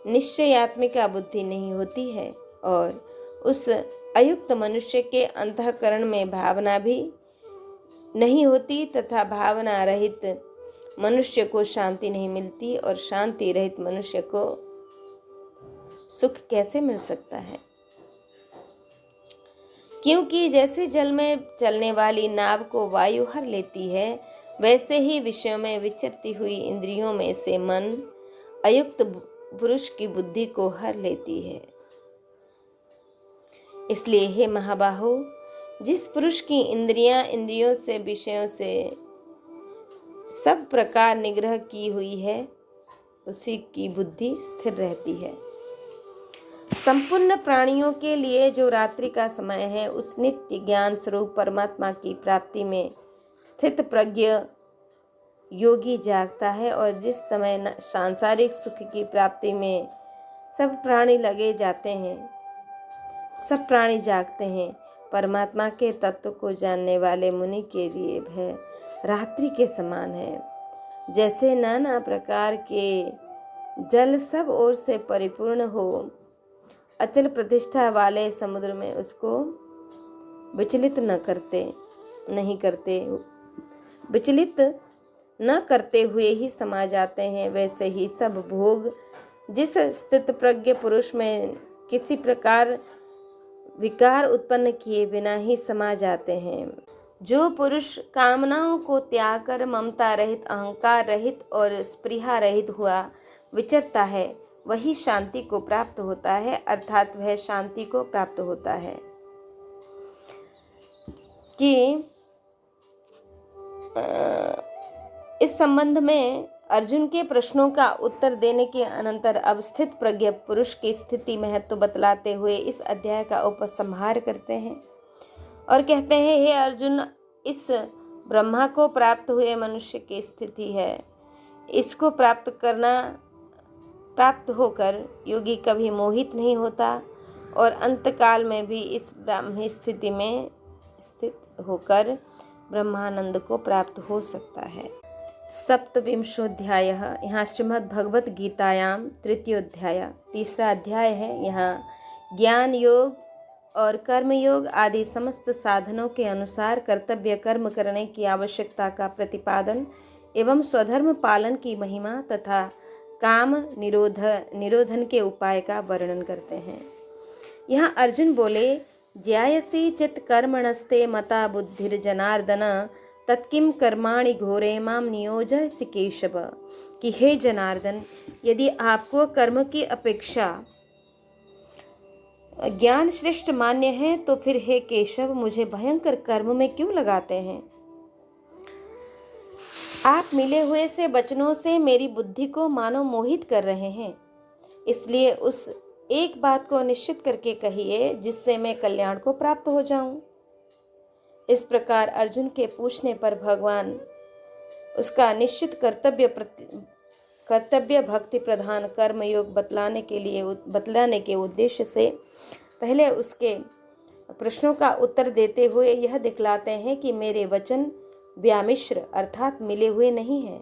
निश्चयात्मिका बुद्धि नहीं होती है और उस अयुक्त मनुष्य के अंतःकरण में भावना भी नहीं होती तथा भावना रहित मनुष्य को शांति नहीं मिलती और शांति रहित मनुष्य को सुख कैसे मिल सकता है। क्योंकि जैसे जल में चलने वाली नाव को वायु हर लेती है वैसे ही विषयों में विचरती हुई इंद्रियों में से मन अयुक्त पुरुष की बुद्धि को हर लेती है। इसलिए हे महाबाहो, जिस पुरुष की इंद्रियों से विषयों से सब प्रकार निग्रह की हुई है उसी की बुद्धि स्थिर रहती है। संपूर्ण प्राणियों के लिए जो रात्रि का समय है उस नित्य ज्ञान स्वरूप परमात्मा की प्राप्ति में स्थित प्रज्ञ योगी जागता है और जिस समय सांसारिक सुख की प्राप्ति में सब प्राणी लगे जाते हैं, सब प्राणी जागते हैं। परमात्मा के तत्व को जानने वाले मुनि के लिए वह रात्रि के समान है। जैसे नाना प्रकार के जल सब ओर से परिपूर्ण हो, अचल प्रतिष्ठा वाले समुद्र में उसको विचलित न करते हुए ही समा जाते हैं, वैसे ही सब भोग जिस स्थित प्रज्ञ पुरुष में किसी प्रकार विकार उत्पन्न किए बिना ही समा जाते हैं। जो पुरुष कामनाओं को त्याग कर ममता रहित, अहंकार रहित और स्पृहा रहित हुआ विचरता है वही शांति को प्राप्त होता है, अर्थात वह शांति को प्राप्त होता है। कि इस संबंध में अर्जुन के प्रश्नों का उत्तर देने के अनंतर अब स्थित प्रज्ञ पुरुष की स्थिति महत्व बतलाते हुए इस अध्याय का उपसंहार करते हैं और कहते हैं, हे अर्जुन, इस ब्रह्मा को प्राप्त हुए मनुष्य की स्थिति है। इसको प्राप्त होकर योगी कभी मोहित नहीं होता और अंतकाल में भी इस ब्राह्मी स्थिति में स्थित होकर ब्रह्मानंद को प्राप्त हो सकता है। सप्तविंशोऽध्यायः। यहाँ श्रीमद् भगवत गीतायाम तृतीयोध्याय तीसरा अध्याय है। यहाँ ज्ञान योग और कर्म योग आदि समस्त साधनों के अनुसार कर्तव्य कर्म करने की आवश्यकता का प्रतिपादन एवं स्वधर्म पालन की महिमा तथा काम निरोधन के उपाय का वर्णन करते हैं। यहाँ अर्जुन बोले, ज्यायसी चित कर्मणस्ते मता बुद्धिर्जनार्दन तत्किम कर्माणि घोरे माम नियोजयसि केशव। कि हे जनार्दन, यदि आपको कर्म की अपेक्षा ज्ञान श्रेष्ठ मान्य है तो फिर हे केशव मुझे भयंकर कर्म में क्यों लगाते हैं। आप मिले हुए से वचनों से मेरी बुद्धि को मानो मोहित कर रहे हैं, इसलिए उस एक बात को निश्चित करके कहिए जिससे मैं कल्याण को प्राप्त हो जाऊं। इस प्रकार अर्जुन के पूछने पर भगवान उसका निश्चित कर्तव्य भक्ति प्रधान कर्म योग बतलाने के उद्देश्य से पहले उसके प्रश्नों का उत्तर देते हुए यह दिखलाते हैं कि मेरे वचन व्यामिश्र अर्थात मिले हुए नहीं हैं,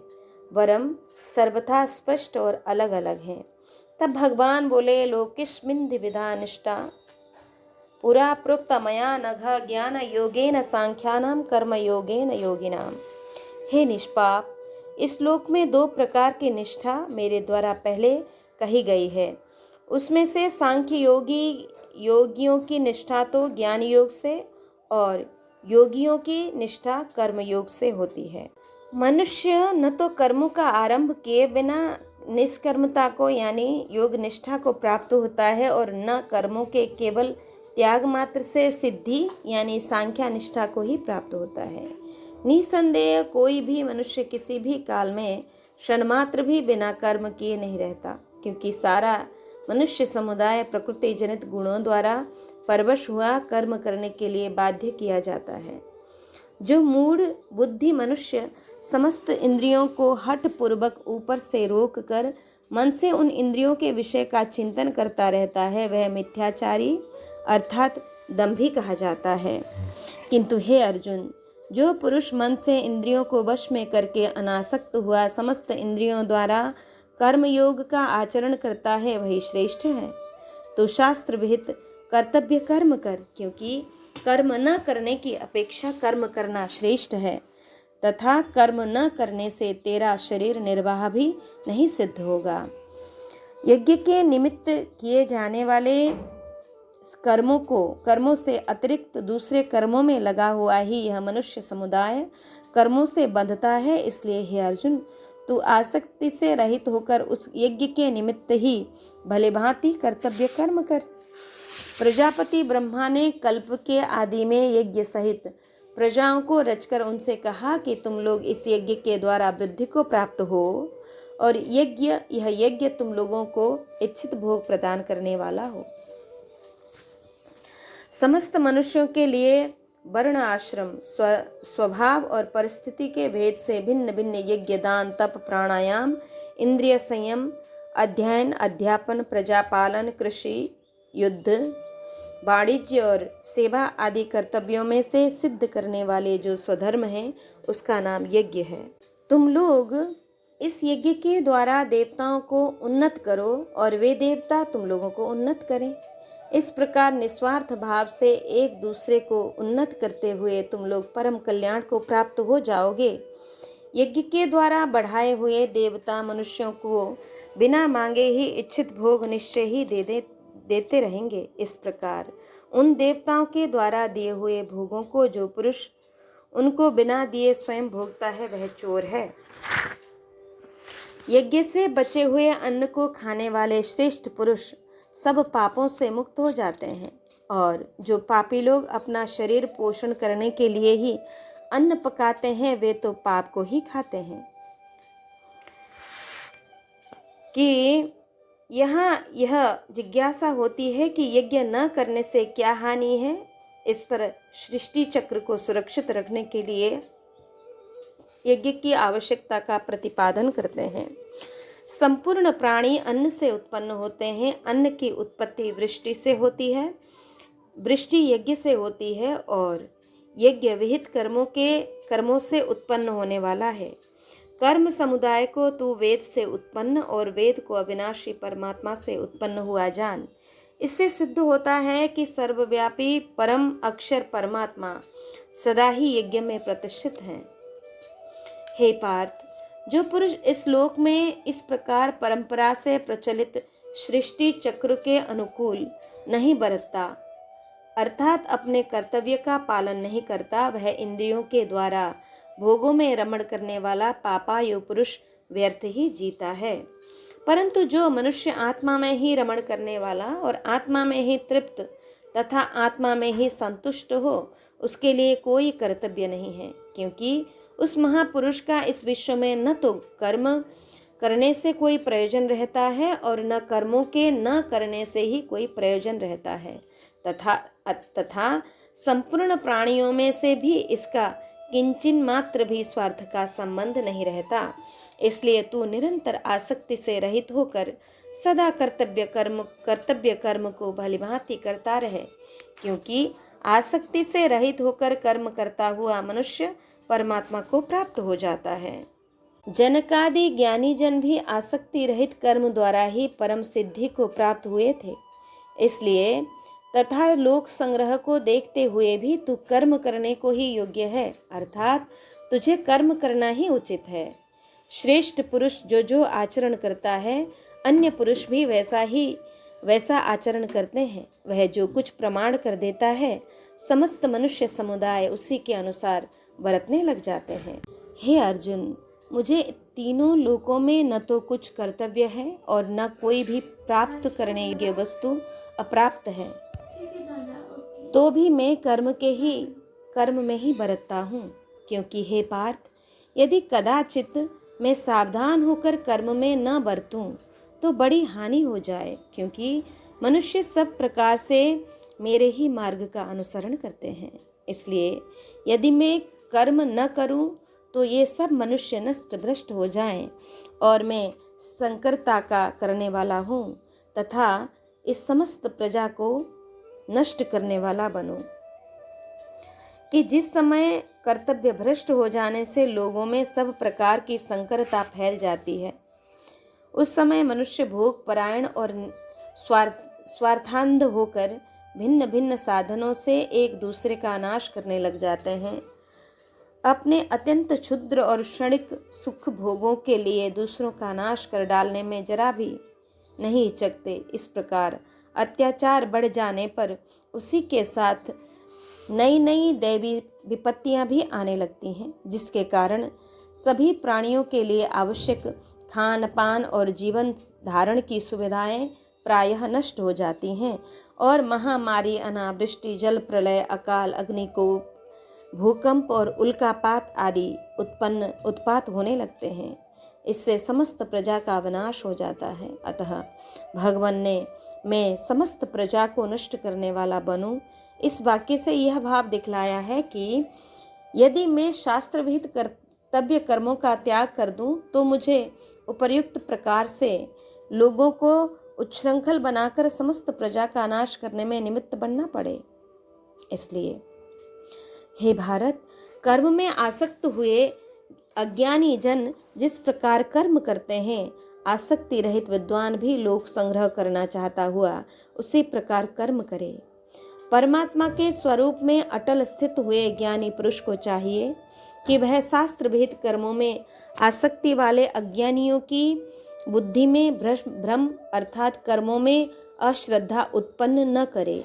वरम सर्वथा स्पष्ट और अलग अलग हैं। तब भगवान बोले, लोकिष्मिन्धि विधा निष्ठा पुरा प्रोक्त मया नघ ज्ञान योगेन सांख्यानाम कर्म योगेन योगिनाम। हे निष्पाप, इस श्लोक में 2 प्रकार की निष्ठा मेरे द्वारा पहले कही गई है। उसमें से सांख्य योगियों की निष्ठा तो ज्ञान योग से और योगियों की निष्ठा कर्म योग से होती है। मनुष्य न तो कर्मों का आरंभ किए बिना निष्कर्मता को यानी योग निष्ठा को प्राप्त होता है और न कर्मों के केवल त्याग मात्र से सिद्धि यानी सांख्या निष्ठा को ही प्राप्त होता है। निसंदेह कोई भी मनुष्य किसी भी काल में क्षण मात्र भी बिना कर्म किए नहीं रहता, क्योंकि सारा मनुष्य समुदाय प्रकृति जनित गुणों द्वारा परवश हुआ कर्म करने के लिए बाध्य किया जाता है। जो मूढ़ बुद्धि मनुष्य समस्त इंद्रियों को हठ पूर्वक ऊपर से रोक कर मन से उन इंद्रियों के विषय का चिंतन करता रहता है, वह मिथ्याचारी अर्थात दंभी कहा जाता है। किंतु हे अर्जुन, जो पुरुष मन से इंद्रियों को वश में करके अनासक्त हुआ समस्त इंद्रियों द्वारा कर्म योग का आचरण करता है, वही श्रेष्ठ है। तो शास्त्र विहित कर्तव्य कर्म कर, क्योंकि कर्म न करने की अपेक्षा कर्म करना श्रेष्ठ है, तथा कर्म न करने से तेरा शरीर निर्वाह भी नहीं सिद्ध होगा। यज्ञ के निमित्त किए जाने वाले कर्मों से अतिरिक्त दूसरे कर्मों में लगा हुआ ही यह मनुष्य समुदाय कर्मों से बंधता है। इसलिए हे अर्जुन, तू आसक्ति से रहित होकर उस यज्ञ के निमित्त ही भले भांति कर्तव्य कर्म कर। प्रजापति ब्रह्मा ने कल्प के आदि में यज्ञ सहित प्रजाओं को रचकर उनसे कहा कि तुम लोग इस यज्ञ के द्वारा वृद्धि को प्राप्त हो, और यह यज्ञ तुम लोगों को इच्छित भोग प्रदान करने वाला हो। समस्त मनुष्यों के लिए वर्ण आश्रम स्वभाव और परिस्थिति के भेद से भिन्न भिन्न यज्ञ दान तप प्राणायाम इंद्रिय संयम अध्ययन अध्यापन प्रजापालन कृषि युद्ध वाणिज्य और सेवा आदि कर्तव्यों में से सिद्ध करने वाले जो स्वधर्म है उसका नाम यज्ञ है। तुम लोग इस यज्ञ के द्वारा देवताओं को उन्नत करो और वे देवता तुम लोगों को उन्नत करें। इस प्रकार निस्वार्थ भाव से एक दूसरे को उन्नत करते हुए तुम लोग परम कल्याण को प्राप्त हो जाओगे। यज्ञ के द्वारा बढ़ाए हुए देवता मनुष्यों को बिना मांगे ही इच्छित भोग निश्चय ही देते रहेंगे। इस प्रकार उन देवताओं के द्वारा दिए हुए भोगों को जो पुरुष उनको बिना दिए स्वयं भोगता है वह चोर है। यज्ञ से बचे हुए अन्न को खाने वाले श्रेष्ठ पुरुष सब पापों से मुक्त हो जाते हैं, और जो पापी लोग अपना शरीर पोषण करने के लिए ही अन्न पकाते हैं वे तो पाप को ही खाते हैं। कि यहाँ यह जिज्ञासा होती है कि यज्ञ न करने से क्या हानि है। इस पर सृष्टि चक्र को सुरक्षित रखने के लिए यज्ञ की आवश्यकता का प्रतिपादन करते हैं। संपूर्ण प्राणी अन्न से उत्पन्न होते हैं। अन्न की उत्पत्ति वृष्टि से होती है, वृष्टि यज्ञ से होती है, और यज्ञ विहित कर्मों से उत्पन्न होने वाला है। कर्म समुदाय को तू वेद से उत्पन्न और वेद को अविनाशी परमात्मा से उत्पन्न हुआ जान। इससे सिद्ध होता है कि सर्वव्यापी परम अक्षर परमात्मा सदा ही यज्ञ में प्रतिष्ठित है। हे पार्थ, जो पुरुष इस लोक में इस प्रकार परंपरा से प्रचलित सृष्टि चक्र के अनुकूल नहीं बरतता, अर्थात अपने कर्तव्य का पालन नहीं करता, वह इंद्रियों के द्वारा भोगों में रमण करने वाला पापायु पुरुष व्यर्थ ही जीता है। परंतु जो मनुष्य आत्मा में ही रमण करने वाला और आत्मा में ही तृप्त तथा आत्मा में ही संतुष्ट हो, उसके लिए कोई कर्तव्य नहीं है, क्योंकि उस महापुरुष का इस विश्व में न तो कर्म करने से कोई प्रयोजन रहता है और न कर्मों के न करने से ही कोई प्रयोजन रहता है, तथा संपूर्ण प्राणियों में से भी इसका किंचिन मात्र भी स्वार्थ का संबंध नहीं रहता। इसलिए तू निरंतर आसक्ति से रहित होकर सदा कर्तव्य कर्म को भलीभांति करता रहे, क्योंकि आसक्ति से रहित होकर कर्म करता हुआ मनुष्य परमात्मा को प्राप्त हो जाता है। जनकादि ज्ञानी जन भी आसक्ति रहित कर्म द्वारा ही परम सिद्धि को प्राप्त हुए थे। इसलिए तथा लोक संग्रह को देखते हुए भी तू कर्म करने को ही योग्य है, अर्थात तुझे कर्म करना ही उचित है। श्रेष्ठ पुरुष जो आचरण करता है, अन्य पुरुष भी वैसा आचरण करते हैं। वह जो कुछ प्रमाण कर देता है, समस्त मनुष्य समुदाय उसी के अनुसार बरतने लग जाते हैं। हे अर्जुन, मुझे तीनों लोकों में न तो कुछ कर्तव्य है और न कोई भी प्राप्त करने योग्य वस्तु अप्राप्त है, तो भी मैं कर्म में ही बरतता हूँ। क्योंकि हे पार्थ, यदि कदाचित मैं सावधान होकर कर्म में न बरतूं तो बड़ी हानि हो जाए, क्योंकि मनुष्य सब प्रकार से मेरे ही मार्ग का अनुसरण करते हैं। इसलिए यदि मैं कर्म न करूं तो ये सब मनुष्य नष्ट भ्रष्ट हो जाएं और मैं संकरता का करने वाला हूँ तथा इस समस्त प्रजा को नष्ट करने वाला बनूं। कि जिस समय कर्तव्य भ्रष्ट हो जाने से लोगों में सब प्रकार की संकरता फैल जाती है, उस समय मनुष्य भोग परायण और स्वार्थांध होकर भिन्न भिन्न साधनों से एक दूसरे का नाश करने लग जाते हैं। अपने अत्यंत क्षुद्र और क्षणिक सुख भोगों के लिए दूसरों का नाश कर डालने में जरा भी नहीं हिचकते। इस प्रकार अत्याचार बढ़ जाने पर उसी के साथ नई नई दैवी विपत्तियां भी आने लगती हैं, जिसके कारण सभी प्राणियों के लिए आवश्यक खान पान और जीवन धारण की सुविधाएं प्रायः नष्ट हो जाती हैं और महामारी, अनावृष्टि, जल प्रलय, अकाल, अग्निकोप, भूकंप और उल्कापात आदि उत्पात होने लगते हैं। इससे समस्त प्रजा का विनाश हो जाता है। अतः भगवान ने मैं समस्त प्रजा को नष्ट करने वाला बनूं, इस वाक्य से यह भाव दिखलाया है कि यदि मैं शास्त्र विहित कर्तव्य कर्मों का त्याग कर दूं तो मुझे उपर्युक्त प्रकार से लोगों को उच्छृंखल बनाकर समस्त प्रजा का नाश करने में निमित्त बनना पड़े। इसलिए हे भारत, कर्म में आसक्त हुए अज्ञानी जन जिस प्रकार कर्म करते हैं, आसक्ति रहित विद्वान भी लोक संग्रह करना चाहता हुआ उसी प्रकार कर्म करे। परमात्मा के स्वरूप में अटल स्थित हुए ज्ञानी पुरुष को चाहिए कि वह शास्त्र विहित कर्मों में आसक्ति वाले अज्ञानियों की बुद्धि में भ्रम अर्थात कर्मों में अश्रद्धा उत्पन्न न करे,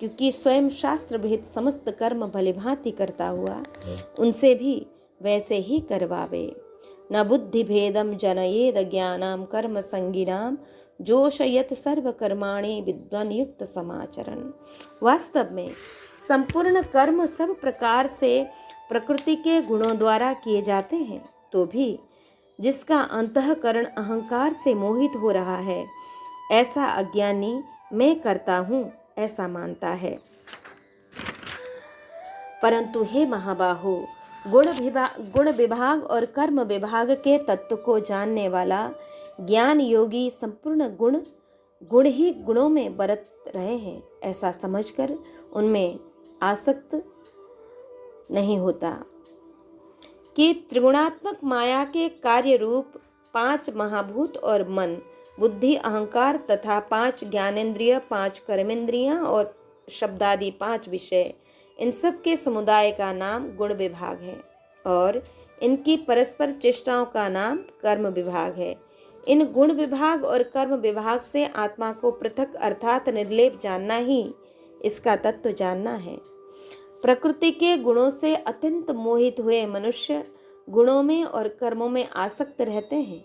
क्योंकि स्वयं शास्त्र विहित समस्त कर्म भलीभांति करता हुआ उनसे भी वैसे ही करवावे। न बुद्धि भेदम जनयेद ज्ञानाम कर्म संगिनाम जोशयत सर्व कर्माणि विद्वान युक्त समाचरण। वास्तव में संपूर्ण कर्म सब प्रकार से प्रकृति के गुणों द्वारा किए जाते हैं, तो भी जिसका अंतःकरण अहंकार से मोहित हो रहा है, ऐसा अज्ञानी मैं करता हूँ ऐसा मानता है। परंतु हे महाबाहो, गुण विभाग और कर्म विभाग के तत्व को जानने वाला ज्ञान योगी संपूर्ण गुण ही गुणों में बरत रहे हैं, ऐसा समझकर उनमें आसक्त नहीं होता। कि त्रिगुणात्मक माया के कार्य रूप 5 महाभूत और मन, बुद्धि, अहंकार तथा 5 ज्ञानेंद्रिय, 5 कर्मेंद्रियां और शब्दादि 5 विषय, इन सब के समुदाय का नाम गुण विभाग है और इनकी परस्पर चेष्टाओं का नाम कर्म विभाग है। इन गुण विभाग और कर्म विभाग से आत्मा को पृथक अर्थात निर्लेप जानना ही इसका तत्व जानना है। प्रकृति के गुणों से अत्यंत मोहित हुए मनुष्य गुणों में और कर्मों में आसक्त रहते हैं।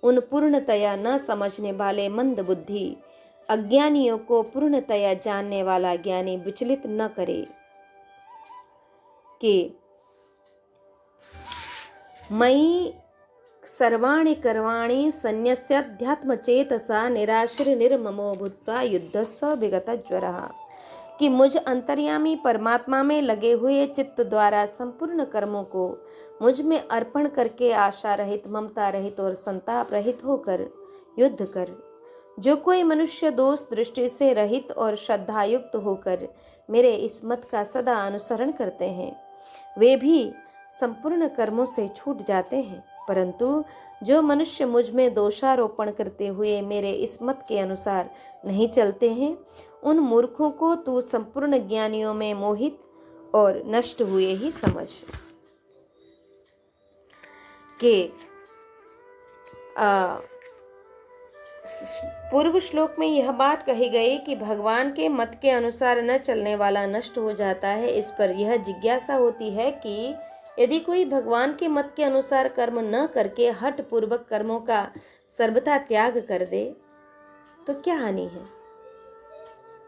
उन पूर्णतया न समझने वाले मंद बुद्धि अज्ञानियों को पूर्णतया जानने वाला ज्ञानी विचलित न करे कि मयि सर्वाणि कर्माणि संन्यस्याध्यात्मचेतसा निराश्र निर्ममो भूत्वा युद्धस्व विगतज्वरः। कि मुझ अंतर्यामी परमात्मा में लगे हुए चित्त द्वारा संपूर्ण कर्मों को मुझ में अर्पण करके आशा रहित, ममता रहित और संताप रहित होकर युद्ध कर। जो कोई मनुष्य दोष दृष्टि से रहित और श्रद्धायुक्त होकर मेरे इस मत का सदा अनुसरण करते हैं, वे भी संपूर्ण कर्मों से छूट जाते हैं। परंतु जो मनुष्य मुझ में दोषारोपण करते हुए मेरे इस मत के अनुसार नहीं चलते हैं, उन मूर्खों को तू संपूर्ण ज्ञानियों में मोहित और नष्ट हुए ही समझ। के पूर्व श्लोक में यह बात कही गई कि भगवान के मत के अनुसार न चलने वाला नष्ट हो जाता है। इस पर यह जिज्ञासा होती है कि यदि कोई भगवान के मत के अनुसार कर्म न करके हठ पूर्वक कर्मों का सर्वथा त्याग कर दे तो क्या हानि है।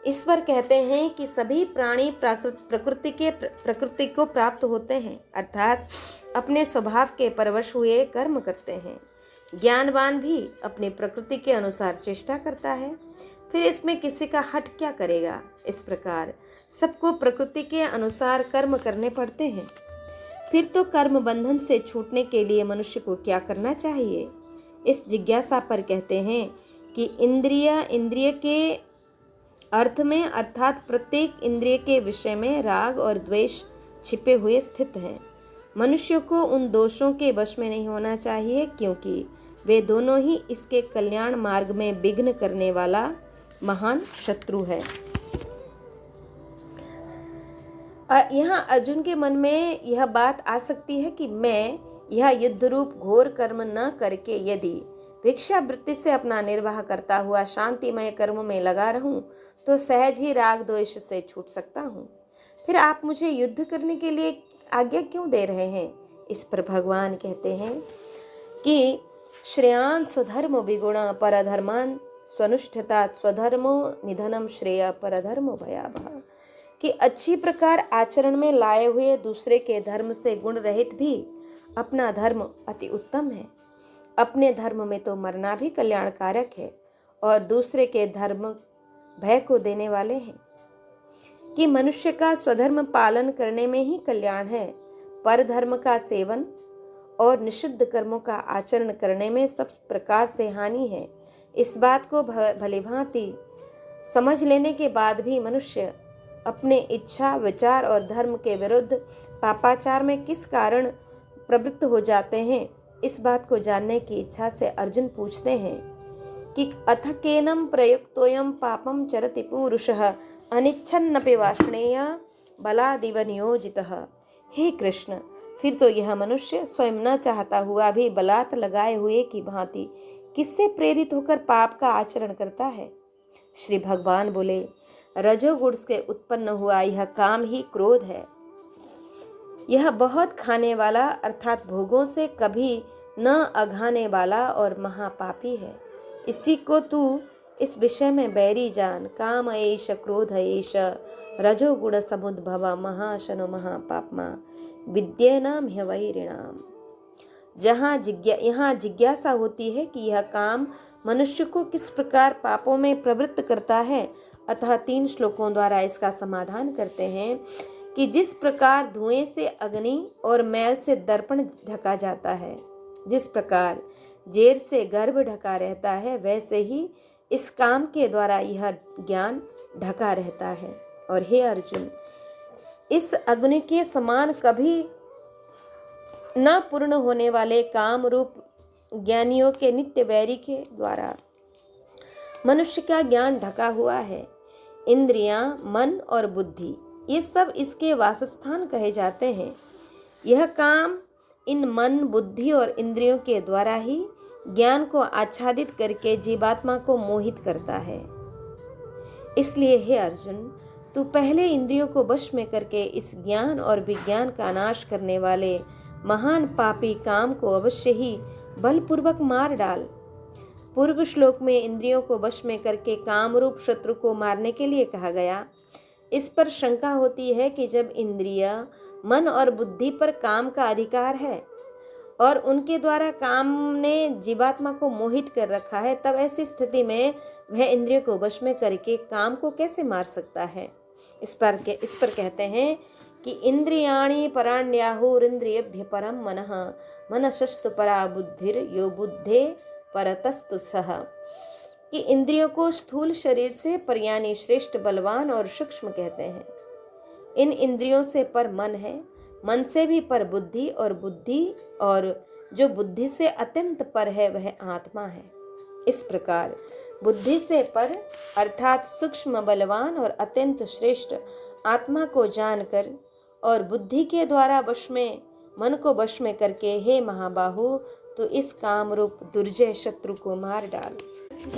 ईश्वर कहते हैं कि सभी प्राणी प्रकृति को प्राप्त होते हैं, अर्थात अपने स्वभाव के परवश हुए कर्म करते हैं। ज्ञानवान भी अपनी प्रकृति के अनुसार चेष्टा करता है, फिर इसमें किसी का हठ क्या करेगा। इस प्रकार सबको प्रकृति के अनुसार कर्म करने पड़ते हैं। फिर तो कर्म बंधन से छूटने के लिए मनुष्य को क्या करना चाहिए। इस जिज्ञासा पर कहते हैं कि इंद्रिय के अर्थ में, अर्थात प्रत्येक इंद्रिय के विषय में राग और द्वेष छिपे हुए स्थित हैं। मनुष्य को उन दोषों के वश में नहीं होना चाहिए, क्योंकि वे दोनों ही इसके कल्याण मार्ग में विघ्न करने वाला महान शत्रु है। यहाँ अर्जुन के मन में यह बात आ सकती है कि मैं यह युद्ध रूप घोर कर्म न करके यदि भिक्षावृत्ति से अपना निर्वाह करता हुआ शांतिमय कर्म में लगा रहूं तो सहज ही राग द्वेष से छूट सकता हूँ। फिर आप मुझे युद्ध करने के लिए आज्ञा क्यों दे रहे हैं। इस पर भगवान कहते हैं कि श्रेयान स्वधर्म विगुण परधर्मान स्वनुष्ठिता स्वधर्मो निधनम श्रेय परधर्मो भयावह, कि अच्छी प्रकार आचरण में लाए हुए दूसरे के धर्म से गुण रहित भी अपना धर्म अति उत्तम है। अपने धर्म में तो मरना भी कल्याणकारक है और दूसरे के धर्म भय को देने वाले हैं। कि मनुष्य का स्वधर्म पालन करने में ही कल्याण है, पर धर्म का सेवन और निषिद्ध कर्मों का आचरण करने में सब प्रकार से हानि है। इस बात को भलीभांति समझ लेने के बाद भी मनुष्य अपने इच्छा, विचार और धर्म के विरुद्ध पापाचार में किस कारण प्रवृत्त हो जाते हैं, इस बात को जानने की इच्छा से अर्जुन पूछते हैं कि अथ केनम प्रयुक्तोयम पापम चरति पुरुषः अनिच्छन्नपि वाष्णेय बलादिव नियोजितः। हे कृष्ण, फिर तो यह मनुष्य स्वयं न चाहता हुआ भी बलात् लगाए हुए की भांति किससे प्रेरित होकर पाप का आचरण करता है। श्री भगवान बोले, रजोगुण से उत्पन्न हुआ यह काम ही क्रोध है। यह बहुत खाने वाला अर्थात भोगों से कभी न अघाने वाला और महापापी है। इसी को तू इस विषय में बैरी जान। काम एष क्रोध एष रजोगुण समुद्भव महाशनो महापापमा विद्येनाम ह्यवैरिणाम। यहाँ जिज्ञासा होती है कि यह काम मनुष्य को किस प्रकार पापों में प्रवृत्त करता है। अतः 3 श्लोकों द्वारा इसका समाधान करते हैं कि जिस प्रकार धुएं से अग्नि और मैल से दर्पण ढका जाता है, जिस प्रकार जेर से गर्भ ढका रहता है, वैसे ही इस काम के द्वारा यह ज्ञान ढका रहता है। और हे अर्जुन, इस अग्नि के समान कभी न पूर्ण होने वाले काम रूप ज्ञानियों के नित्य वैरी के द्वारा मनुष्य का ज्ञान ढका हुआ है। इंद्रियां, मन और बुद्धि ये सब इसके वासस्थान कहे जाते हैं। यह काम इन मन, बुद्धि और इंद्रियों के द्वारा ही ज्ञान को आच्छादित करके जीवात्मा को मोहित करता है। इसलिए हे अर्जुन, तू पहले इंद्रियों को वश में करके इस ज्ञान और विज्ञान का नाश करने वाले महान पापी काम को अवश्य ही बलपूर्वक मार डाल। पूर्व श्लोक में इंद्रियों को वश में करके काम रूप शत्रु को मारने के लिए कहा गया। इस पर शंका होती है कि जब इंद्रिय, मन और बुद्धि पर काम का अधिकार है और उनके द्वारा काम ने जीवात्मा को मोहित कर रखा है, तब ऐसी स्थिति में वह इंद्रियों को वश में करके काम को कैसे मार सकता है। इस पर कहते हैं कि इंद्रियाणि पराण्याहुरिंद्रियभ्य परम मनः मनसस्तु परा बुद्धिर यो बुद्धे परतस्तु सः। कि इंद्रियों को स्थूल शरीर से पर यानी श्रेष्ठ, बलवान और सूक्ष्म कहते हैं। इन इंद्रियों से पर मन है, मन से भी पर बुद्धि, और जो बुद्धि से अत्यंत पर है वह आत्मा है। इस प्रकार बुद्धि से पर अर्थात सूक्ष्म, बलवान और अत्यंत श्रेष्ठ आत्मा को जानकर और बुद्धि के द्वारा मन को वश में करके, हे महाबाहु, तो इस काम रूप दुर्जय शत्रु को मार डाल।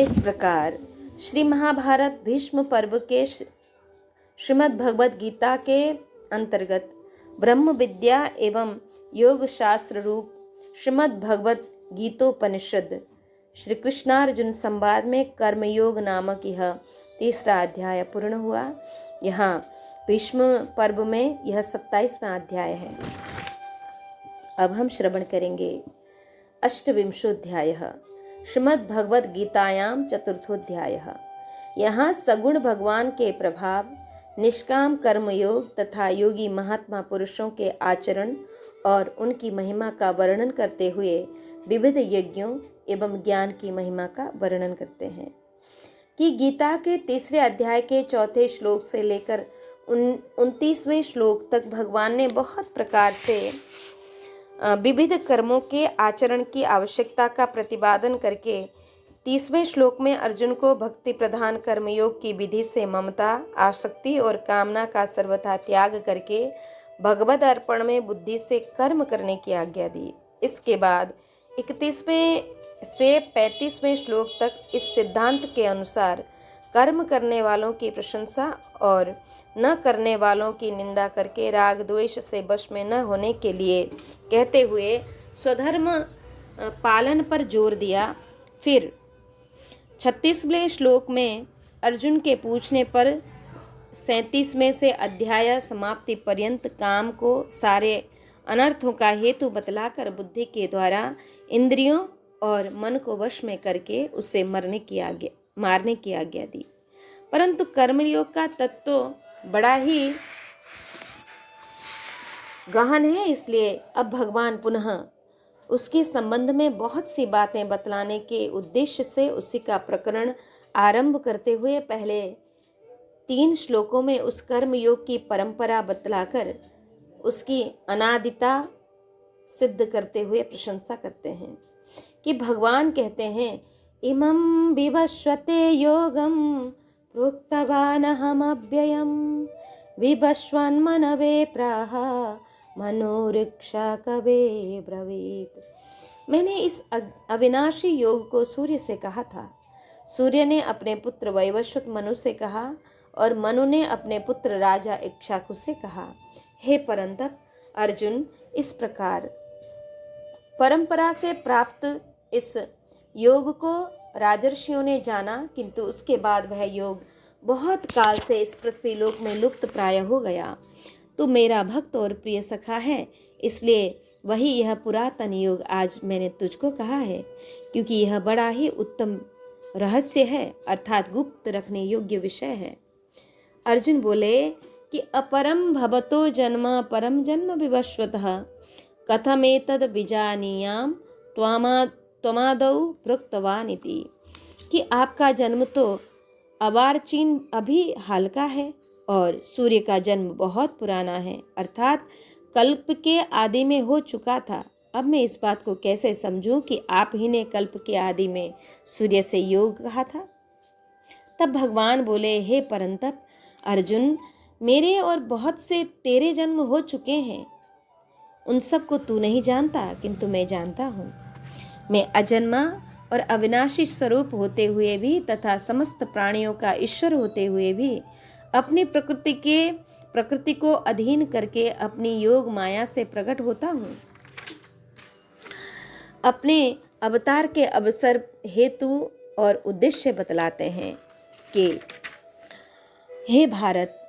इस प्रकार श्री महाभारत भीष्म पर्व के श्रीमद् भगवद गीता के अंतर्गत ब्रह्म विद्या एवं योग शास्त्र रूप श्रीमद् भगवद गीतोपनिषद श्री कृष्णार्जुन संवाद में कर्मयोग नामक यह तीसरा अध्याय पूर्ण हुआ। यहाँ भीष्म पर्व में यह 27वां अध्याय है। अब हम श्रवण करेंगे अष्टविंशोऽध्यायः श्रीमद् भगवद गीतायाम चतुर्थोऽध्यायः। यहाँ सगुण भगवान के प्रभाव, निष्काम कर्मयोग तथा योगी महात्मा पुरुषों के आचरण और उनकी महिमा का वर्णन करते हुए विविध यज्ञों एवं ज्ञान की महिमा का वर्णन करते हैं। कि गीता के तीसरे अध्याय के चौथे श्लोक से लेकर 29वें श्लोक तक भगवान ने बहुत प्रकार से विविध कर्मों के आचरण की आवश्यकता का प्रतिपादन करके 30वें श्लोक में अर्जुन को भक्ति प्रधान कर्मयोग की विधि से ममता, आसक्ति और कामना का सर्वथा त्याग करके भगवद अर्पण में बुद्धि से कर्म करने की आज्ञा दी। इसके बाद 31वें से 35वें श्लोक तक इस सिद्धांत के अनुसार कर्म करने वालों की प्रशंसा और न करने वालों की निंदा करके राग द्वेष से वश में न होने के लिए कहते हुए स्वधर्म पालन पर जोर दिया। फिर 36वें श्लोक में अर्जुन के पूछने पर 37वें से अध्याय समाप्ति पर्यंत काम को सारे अनर्थों का हेतु बतलाकर बुद्धि के द्वारा इंद्रियों और मन को वश में करके उसे मारने की आज्ञा दी। परंतु कर्मयोग का तत्व तो बड़ा ही गहन है, इसलिए अब भगवान पुनः उसके संबंध में बहुत सी बातें बतलाने के उद्देश्य से उसी का प्रकरण आरंभ करते हुए पहले 3 श्लोकों में उस कर्म योग की परंपरा बतलाकर उसकी अनादिता सिद्ध करते हुए प्रशंसा करते हैं। कि भगवान कहते हैं, इमं विवस्वते योगम प्रोक्तवानहमव्ययम् विवस्वन्मनवे प्राह मनोरिक्षा कवे ब्रवीत। मैंने इस अविनाशी योग को सूर्य से कहा था, सूर्य ने अपने पुत्र वैवस्वत मनु से कहा और मनु ने अपने पुत्र राजा इक्ष्वाकु से कहा। हे परंतप अर्जुन, इस प्रकार परंपरा से प्राप्त इस योग को राजर्षियों ने जाना, किंतु उसके बाद वह योग बहुत काल से इस पृथ्वी लोक में लुप्त प्राय हो गया। तू मेरा भक्त और प्रिय सखा है, इसलिए वही यह पुरातन योग आज मैंने तुझको कहा है, क्योंकि यह बड़ा ही उत्तम रहस्य है, अर्थात गुप्त रखने योग्य विषय है। अर्जुन बोले कि अपरम भवतो जन्म परम जन्म विवस्वतः कथमेतद विजानीयाम त्वमादौ प्रोक्तवानिति। कि आपका जन्म तो अवार्चीन अभी हाल का है और सूर्य का जन्म बहुत पुराना है, अर्थात कल्प के आदि में हो चुका था। अब मैं इस बात को कैसे समझूं कि आप ही ने कल्प के आदि में सूर्य से योग कहा था। तब भगवान बोले, हे परंतप अर्जुन, मेरे और बहुत से तेरे जन्म हो चुके हैं, उन सब को तू नहीं जानता, किंतु मैं जानता हूँ। मैं अजन्मा और अविनाशी स्वरूप होते हुए भी तथा समस्त प्राणियों का ईश्वर होते हुए भी अपनी प्रकृति को अधीन करके अपनी योग माया से प्रकट होता हूँ। अपने अवतार के अवसर, हेतु और उद्देश्य बतलाते हैं कि हे भारत,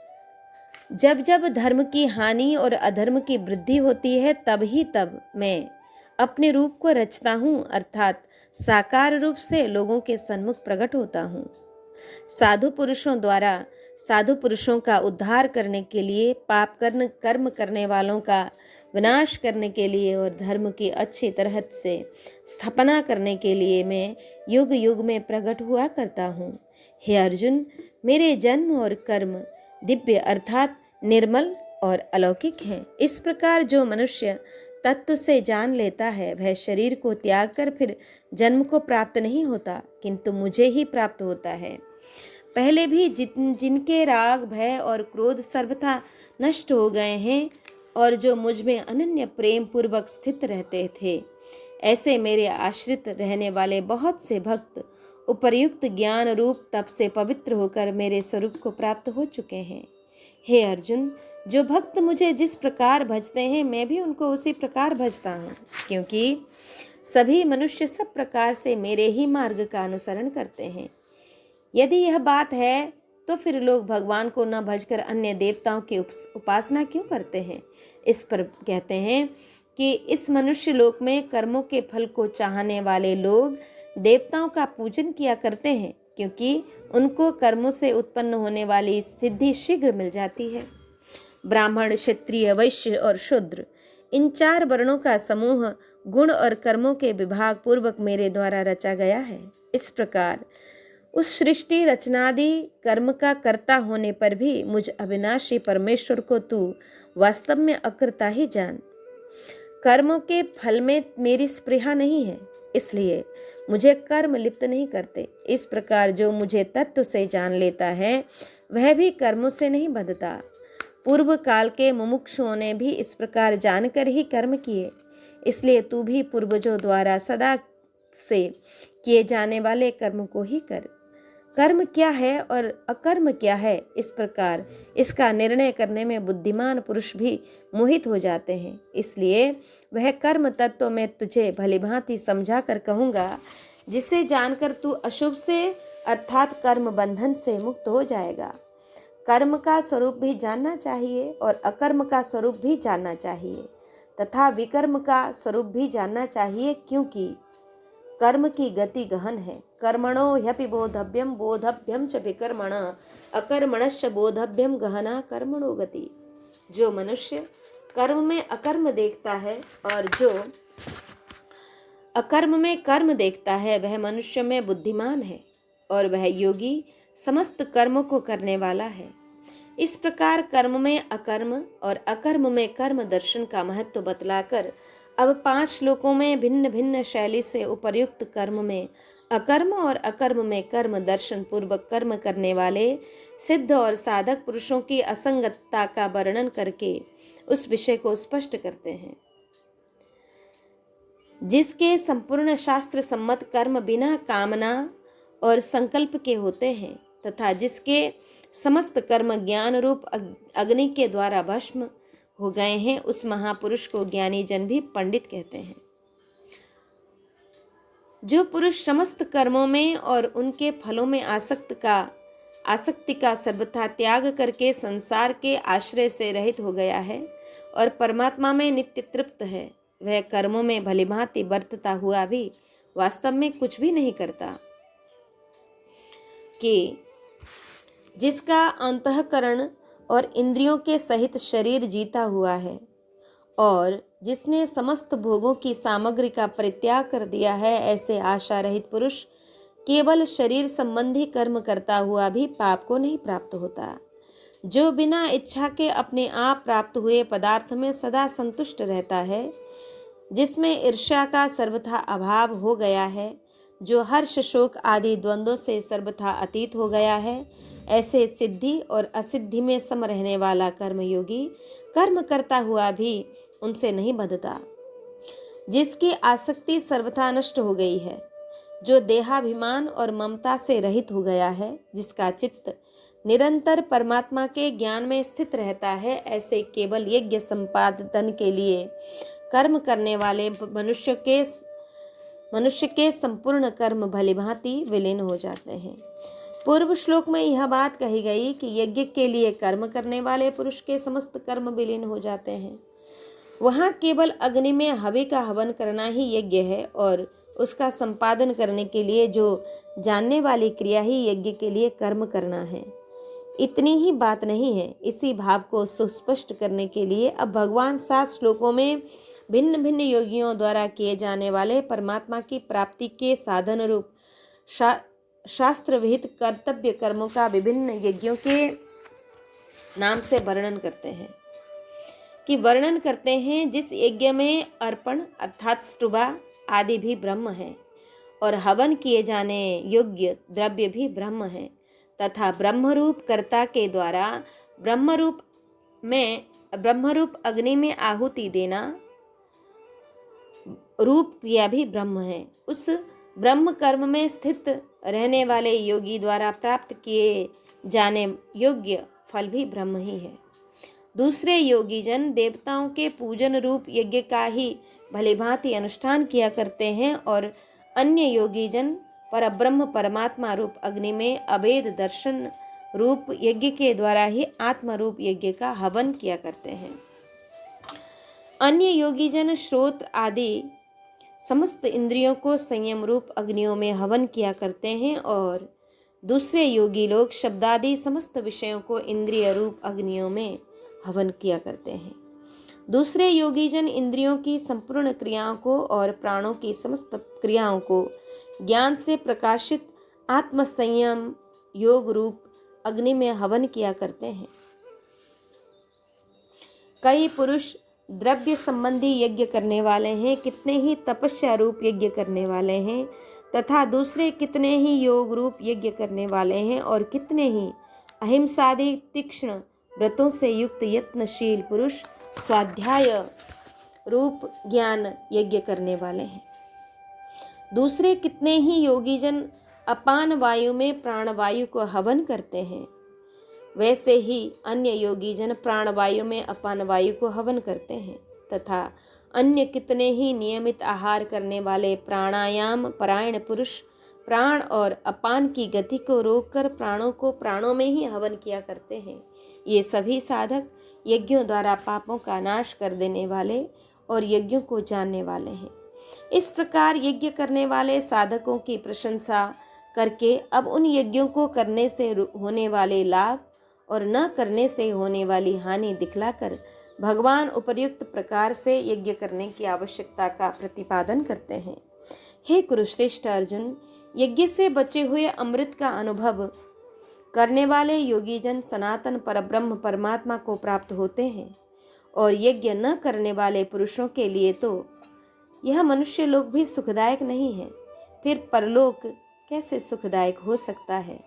जब जब धर्म की हानि और अधर्म की वृद्धि होती है तब मैं अपने रूप को रचता हूँ, अर्थात साकार रूप से लोगों के सन्मुख प्रकट होता हूँ। साधु पुरुषों द्वारा साधु पुरुषों का उद्धार करने के लिए, पाप कर्म करने वालों का विनाश करने के लिए और धर्म की अच्छी तरह से स्थापना करने के लिए मैं युग युग में प्रकट हुआ करता हूँ। हे अर्जुन, मेरे जन्म और कर्म दिव्य अर्थात निर्मल और अलौकिक हैं। इस प्रकार जो मनुष्य तत्व से जान लेता है वह शरीर को त्याग कर फिर जन्म को प्राप्त नहीं होता, किंतु मुझे ही प्राप्त होता है। पहले भी जिनके राग, भय और क्रोध सर्वथा नष्ट हो गए हैं और जो मुझ में अनन्य प्रेम पूर्वक स्थित रहते थे, ऐसे मेरे आश्रित रहने वाले बहुत से भक्त उपर्युक्त ज्ञान रूप तप से पवित्र होकर मेरे स्वरूप को प्राप्त हो चुके हैं। हे अर्जुन, जो भक्त मुझे जिस प्रकार भजते हैं मैं भी उनको उसी प्रकार भजता हूँ, क्योंकि सभी मनुष्य सब प्रकार से मेरे ही मार्ग का अनुसरण करते हैं। यदि यह बात है तो फिर लोग भगवान को न भजकर अन्य देवताओं की उपासना क्यों करते हैं? इस पर कहते हैं कि इस मनुष्य लोक में कर्मों के फल को चाहने वाले लोग देवताओं का पूजन किया करते हैं, क्योंकि उनको कर्मों से उत्पन्न होने वाली सिद्धि शीघ्र मिल जाती है। ब्राह्मण, क्षत्रिय, वैश्य और शूद्र, इन 4 वर्णों का समूह गुण और कर्मों के विभाग पूर्वक मेरे द्वारा रचा गया है। इस प्रकार उस सृष्टि रचनादि कर्म का कर्ता होने पर भी मुझ अविनाशी परमेश्वर को तू वास्तव में अकर्ता ही जान। कर्मों के फल में मेरी स्पृहा नहीं है, इसलिए मुझे कर्म लिप्त नहीं करते। इस प्रकार जो मुझे तत्व से जान लेता है वह भी कर्मों से नहीं बंधता। पूर्व काल के मुमुक्षुओं ने भी इस प्रकार जानकर ही कर्म किए, इसलिए तू भी पूर्वजों द्वारा सदा से किए जाने वाले कर्म को ही कर। कर्म क्या है और अकर्म क्या है, इस प्रकार इसका निर्णय करने में बुद्धिमान पुरुष भी मोहित हो जाते हैं। इसलिए वह कर्म तत्व मैं तुझे भलीभांति समझा कर कहूँगा, जिसे जानकर तू अशुभ से अर्थात कर्म बंधन से मुक्त हो जाएगा। कर्म का स्वरूप भी जानना चाहिए और अकर्म का स्वरूप भी जानना चाहिए तथा विकर्म का स्वरूप भी जानना चाहिए, क्योंकि कर्म की गति गहन है। कर्मणो ह्यपि बोधव्यम, बोधव्यम च विकर्मण, अकर्मणश्च बोधव्यम गहना कर्मणो गति। जो मनुष्य कर्म में अकर्म देखता है और जो अकर्म में कर्म देखता है वह मनुष्य में बुद्धिमान है और वह योगी समस्त कर्मों को करने वाला है। इस प्रकार कर्म में अकर्म और अकर्म में कर्म दर्शन का महत्व बतलाकर अब 5 श्लोकों में भिन्न भिन्न शैली से उपर्युक्त कर्म में अकर्म और अकर्म में कर्म दर्शन पूर्वक कर्म करने वाले सिद्ध और साधक पुरुषों की असंगतता का वर्णन करके उस विषय को स्पष्ट करते हैं। जिसके संपूर्ण शास्त्र सम्मत कर्म बिना कामना और संकल्प के होते हैं तथा जिसके समस्त कर्म ज्ञान रूप अग्नि के द्वारा भस्म हो गए हैं, उस महापुरुष को ज्ञानी जन भी पंडित कहते हैं। जो पुरुष समस्त कर्मों में और उनके फलों में आसक्ति का सर्वथा त्याग करके संसार के आश्रय से रहित हो गया है और परमात्मा में नित्य तृप्त है, वह कर्मों में भलीभांति बरतता हुआ भी वास्तव में कुछ भी नहीं करता। कि जिसका अंतःकरण और इंद्रियों के सहित शरीर जीता हुआ है और जिसने समस्त भोगों की सामग्री का परित्याग कर दिया है, ऐसे आशा रहित पुरुष केवल शरीर संबंधी कर्म करता हुआ भी पाप को नहीं प्राप्त होता। जो बिना इच्छा के अपने आप प्राप्त हुए पदार्थ में सदा संतुष्ट रहता है, जिसमें ईर्ष्या का सर्वथा अभाव हो गया है, जो हर्ष शोक आदि द्वंद्वों से सर्वथा अतीत हो गया है, ऐसे सिद्धि और असिद्धि में सम रहने वाला कर्मयोगी कर्म करता हुआ भी उनसे नहीं बंधता। जिसकी आसक्ति सर्वथा नष्ट हो गई है, जो देहाभिमान और ममता से रहित हो गया है, जिसका चित्त निरंतर परमात्मा के ज्ञान में स्थित रहता है, ऐसे केवल यज्ञ संपादन के लिए कर्म करने वाले मनुष्य के संपूर्ण कर्म भलीभांति विलीन हो जाते हैं। पूर्व श्लोक में यह बात कही गई कि यज्ञ के लिए कर्म करने वाले पुरुष के समस्त कर्म विलीन हो जाते हैं। वहाँ केवल अग्नि में हवि का हवन करना ही यज्ञ है और उसका संपादन करने के लिए जो जानने वाली क्रिया ही यज्ञ के लिए कर्म करना है। इतनी ही बात नहीं है, इसी भाव को सुस्पष्ट करने के लिए अब भगवान 7 श्लोकों में भिन्न भिन्न योगियों द्वारा किए जाने वाले परमात्मा की प्राप्ति के साधन रूप शास्त्र विहित कर्तव्य कर्मों का विभिन्न यज्ञों के नाम से वर्णन करते हैं जिस यज्ञ में अर्पण अर्थात स्तुबा आदि भी ब्रह्म है और हवन किए जाने योग्य द्रव्य भी ब्रह्म है तथा ब्रह्मरूप कर्ता के द्वारा ब्रह्मरूप अग्नि में आहुति देना रूप क्रिया भी ब्रह्म है। उस ब्रह्म कर्म में स्थित रहने वाले योगी द्वारा प्राप्त किए जाने योग्य फल भी ब्रह्म ही है। दूसरे योगी जन देवताओं के पूजन रूप यज्ञ का ही भलीभांति अनुष्ठान किया करते हैं और अन्य योगी जन परब्रह्म परमात्मा रूप अग्नि में अभेद दर्शन रूप यज्ञ के द्वारा ही आत्म रूप यज्ञ का हवन किया करते हैं। अन्य योगी जन श्रोत्र आदि समस्त इंद्रियों को संयम रूप अग्नियों में हवन किया करते हैं और दूसरे योगी लोग शब्दादि समस्त विषयों को इंद्रिय रूप अग्नियों में हवन किया करते हैं। दूसरे योगी जन इंद्रियों की संपूर्ण क्रियाओं को और प्राणों की समस्त क्रियाओं को ज्ञान से प्रकाशित आत्म संयम योग रूप अग्नि में हवन किया करते हैं। कई पुरुष द्रव्य संबंधी यज्ञ करने वाले हैं, कितने ही तपस्या रूप यज्ञ करने वाले हैं तथा दूसरे कितने ही योग रूप यज्ञ करने वाले हैं और कितने ही अहिंसादि तीक्ष्ण व्रतों से युक्त यत्नशील पुरुष स्वाध्याय रूप ज्ञान यज्ञ करने वाले हैं। दूसरे कितने ही योगी जन अपान वायु में प्राणवायु को हवन करते हैं, वैसे ही अन्य योगी जन प्राणवायु में अपान वायु को हवन करते हैं तथा अन्य कितने ही नियमित आहार करने वाले प्राणायाम परायण पुरुष प्राण और अपान की गति को रोककर प्राणों को प्राणों में ही हवन किया करते हैं। ये सभी साधक यज्ञों द्वारा पापों का नाश कर देने वाले और यज्ञों को जानने वाले हैं। इस प्रकार यज्ञ करने वाले साधकों की प्रशंसा करके अब उन यज्ञों को करने से होने वाले लाभ और न करने से होने वाली हानि दिखलाकर भगवान उपर्युक्त प्रकार से यज्ञ करने की आवश्यकता का प्रतिपादन करते हैं। हे कुरुश्रेष्ठ अर्जुन, यज्ञ से बचे हुए अमृत का अनुभव करने वाले योगी जन सनातन परब्रह्म परमात्मा को प्राप्त होते हैं और यज्ञ न करने वाले पुरुषों के लिए तो यह मनुष्य लोक भी सुखदायक नहीं है, फिर परलोक कैसे सुखदायक हो सकता है।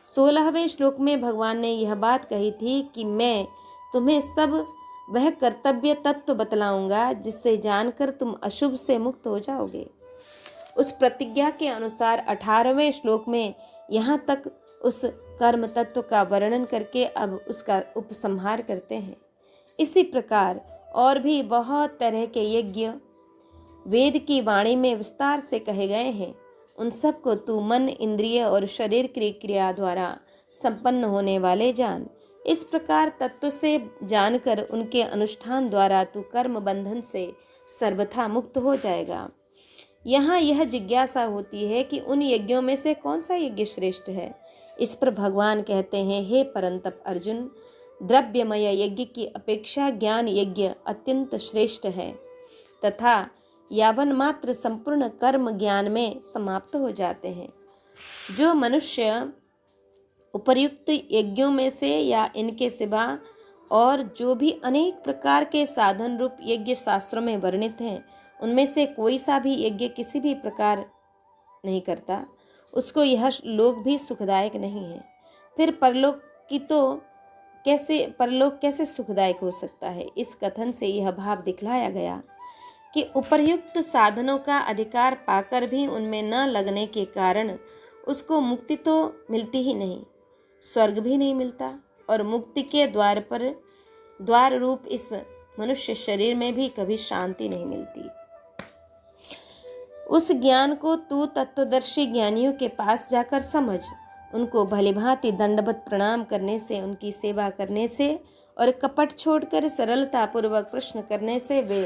16वें श्लोक में भगवान ने यह बात कही थी कि मैं तुम्हें सब वह कर्तव्य तत्व बतलाऊंगा जिससे जानकर तुम अशुभ से मुक्त हो जाओगे। उस प्रतिज्ञा के अनुसार 18वें श्लोक में यहाँ तक उस कर्म तत्व का वर्णन करके अब उसका उपसंहार करते हैं। इसी प्रकार और भी बहुत तरह के यज्ञ वेद की वाणी में विस्तार से कहे गए हैं। उन सब को तू मन इंद्रिय और शरीर की क्रिया द्वारा संपन्न होने वाले जान। इस प्रकार तत्व से जानकर उनके अनुष्ठान द्वारा तू कर्म बंधन से सर्वथा मुक्त हो जाएगा। यहाँ यह जिज्ञासा होती है कि उन यज्ञों में से कौन सा यज्ञ श्रेष्ठ है। इस पर भगवान कहते हैं, हे परंतप अर्जुन, द्रव्यमय यज्ञ की अपेक्षा ज्ञान यज्ञ अत्यंत श्रेष्ठ है तथा यावन मात्र संपूर्ण कर्म ज्ञान में समाप्त हो जाते हैं। जो मनुष्य उपर्युक्त यज्ञों में से या इनके सिवा और जो भी अनेक प्रकार के साधन रूप यज्ञ शास्त्रों में वर्णित हैं, उनमें से कोई सा भी यज्ञ किसी भी प्रकार नहीं करता, उसको यह लोक भी सुखदायक नहीं है। फिर परलोक कैसे सुखदायक हो सकता है। इस कथन से यह भाव दिखलाया गया कि उपर्युक्त साधनों का अधिकार पाकर भी उनमें न लगने के कारण उसको मुक्ति तो मिलती ही नहीं, स्वर्ग भी नहीं मिलता और मुक्ति के द्वार रूप इस मनुष्य शरीर में भी कभी शांति नहीं मिलती। उस ज्ञान को तू तत्वदर्शी ज्ञानियों के पास जाकर समझ। उनको भलीभांति दंडवत प्रणाम करने से, उनकी सेवा करने से और कपट छोड़कर सरलता पूर्वक प्रश्न करने से वे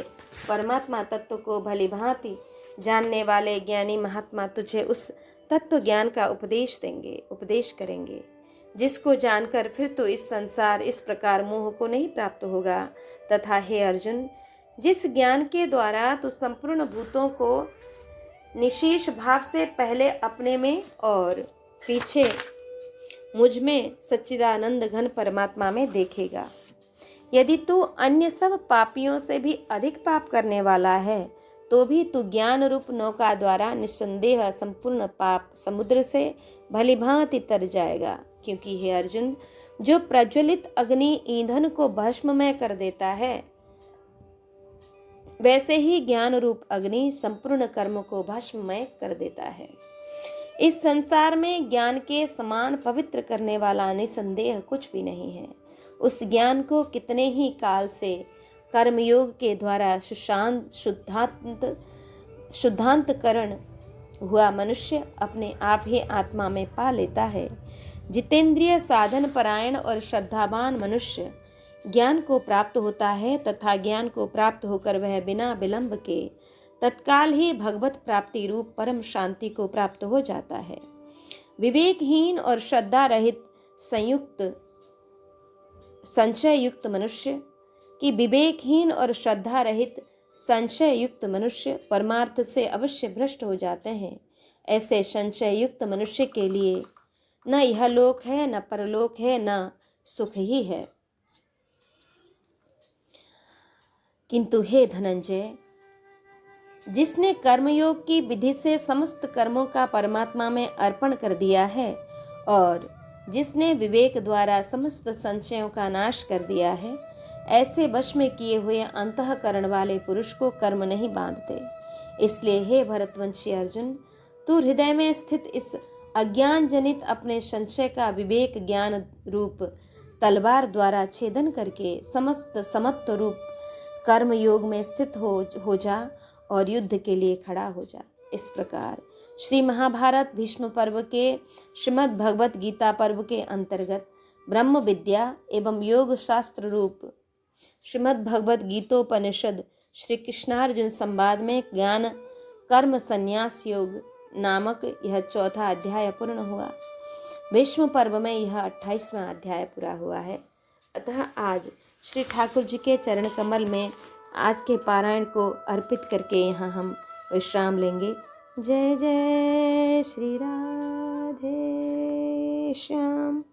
परमात्मा तत्व को भलीभांति जानने वाले ज्ञानी महात्मा तुझे उस तत्व ज्ञान का उपदेश करेंगे, जिसको जानकर फिर तो इस संसार इस प्रकार मोह को नहीं प्राप्त होगा। तथा हे अर्जुन, जिस ज्ञान के द्वारा तू संपूर्ण भूतों को निशेष भाव से पहले अपने में और पीछे मुझ में सच्चिदानंद घन परमात्मा में देखेगा, यदि तू अन्य सब पापियों से भी अधिक पाप करने वाला है, तो भी तू ज्ञान रूप नौका द्वारा निस्संदेह संपूर्ण पाप समुद्र से भलीभांति तर जाएगा। क्योंकि हे अर्जुन, जो प्रज्वलित अग्नि ईंधन को भस्ममय कर देता है, वैसे ही ज्ञान रूप अग्नि संपूर्ण कर्म को भस्ममय कर देता है। इस संसार में ज्ञान के समान पवित्र करने वाला निसंदेह कुछ भी नहीं है। उस ज्ञान को कितने ही काल से कर्मयोग के द्वारा शुद्धांतकरण हुआ मनुष्य अपने आप ही आत्मा में पा लेता है। जितेंद्रिय साधन परायण और श्रद्धावान मनुष्य ज्ञान को प्राप्त होता है तथा ज्ञान को प्राप्त होकर वह बिना विलंब के तत्काल ही भगवत प्राप्ति रूप परम शांति को प्राप्त हो जाता है। विवेकहीन और श्रद्धा रहित संशय युक्त मनुष्य परमार्थ से अवश्य भ्रष्ट हो जाते हैं। ऐसे संशय युक्त मनुष्य के लिए न यह लोक है, न परलोक है, न सुख ही है। किंतु हे धनंजय, जिसने कर्मयोग की विधि से समस्त कर्मों का परमात्मा में अर्पण कर दिया है और जिसने विवेक द्वारा समस्त संशयों का नाश कर दिया है, ऐसे वश में किए हुए अंतःकरण वाले पुरुष को कर्म नहीं बांधते। इसलिए हे भरतवंशी अर्जुन, तू हृदय में स्थित इस अज्ञान जनित अपने संशय का विवेक ज्ञान रूप तलवार द्वारा छेदन करके समस्त समत्व रूप कर्म योग में स्थित हो जा और युद्ध के लिए खड़ा हो जा। इस प्रकार श्री महाभारत भीष्म पर्व के श्रीमद् भगवत गीता पर्व के अंतर्गत ब्रह्म विद्या एवं योग शास्त्र रूप श्रीमद् भगवत गीतोपनिषद श्री कृष्णार्जुन संवाद में ज्ञान कर्म संन्यास योग नामक यह चौथा अध्याय पूर्ण हुआ। भीष्म पर्व में यह 28वां अध्याय पूरा हुआ है। अतः आज श्री ठाकुर जी के चरण कमल में आज के पारायण को अर्पित करके यहाँ हम विश्राम लेंगे। जय जय श्री राधे श्याम।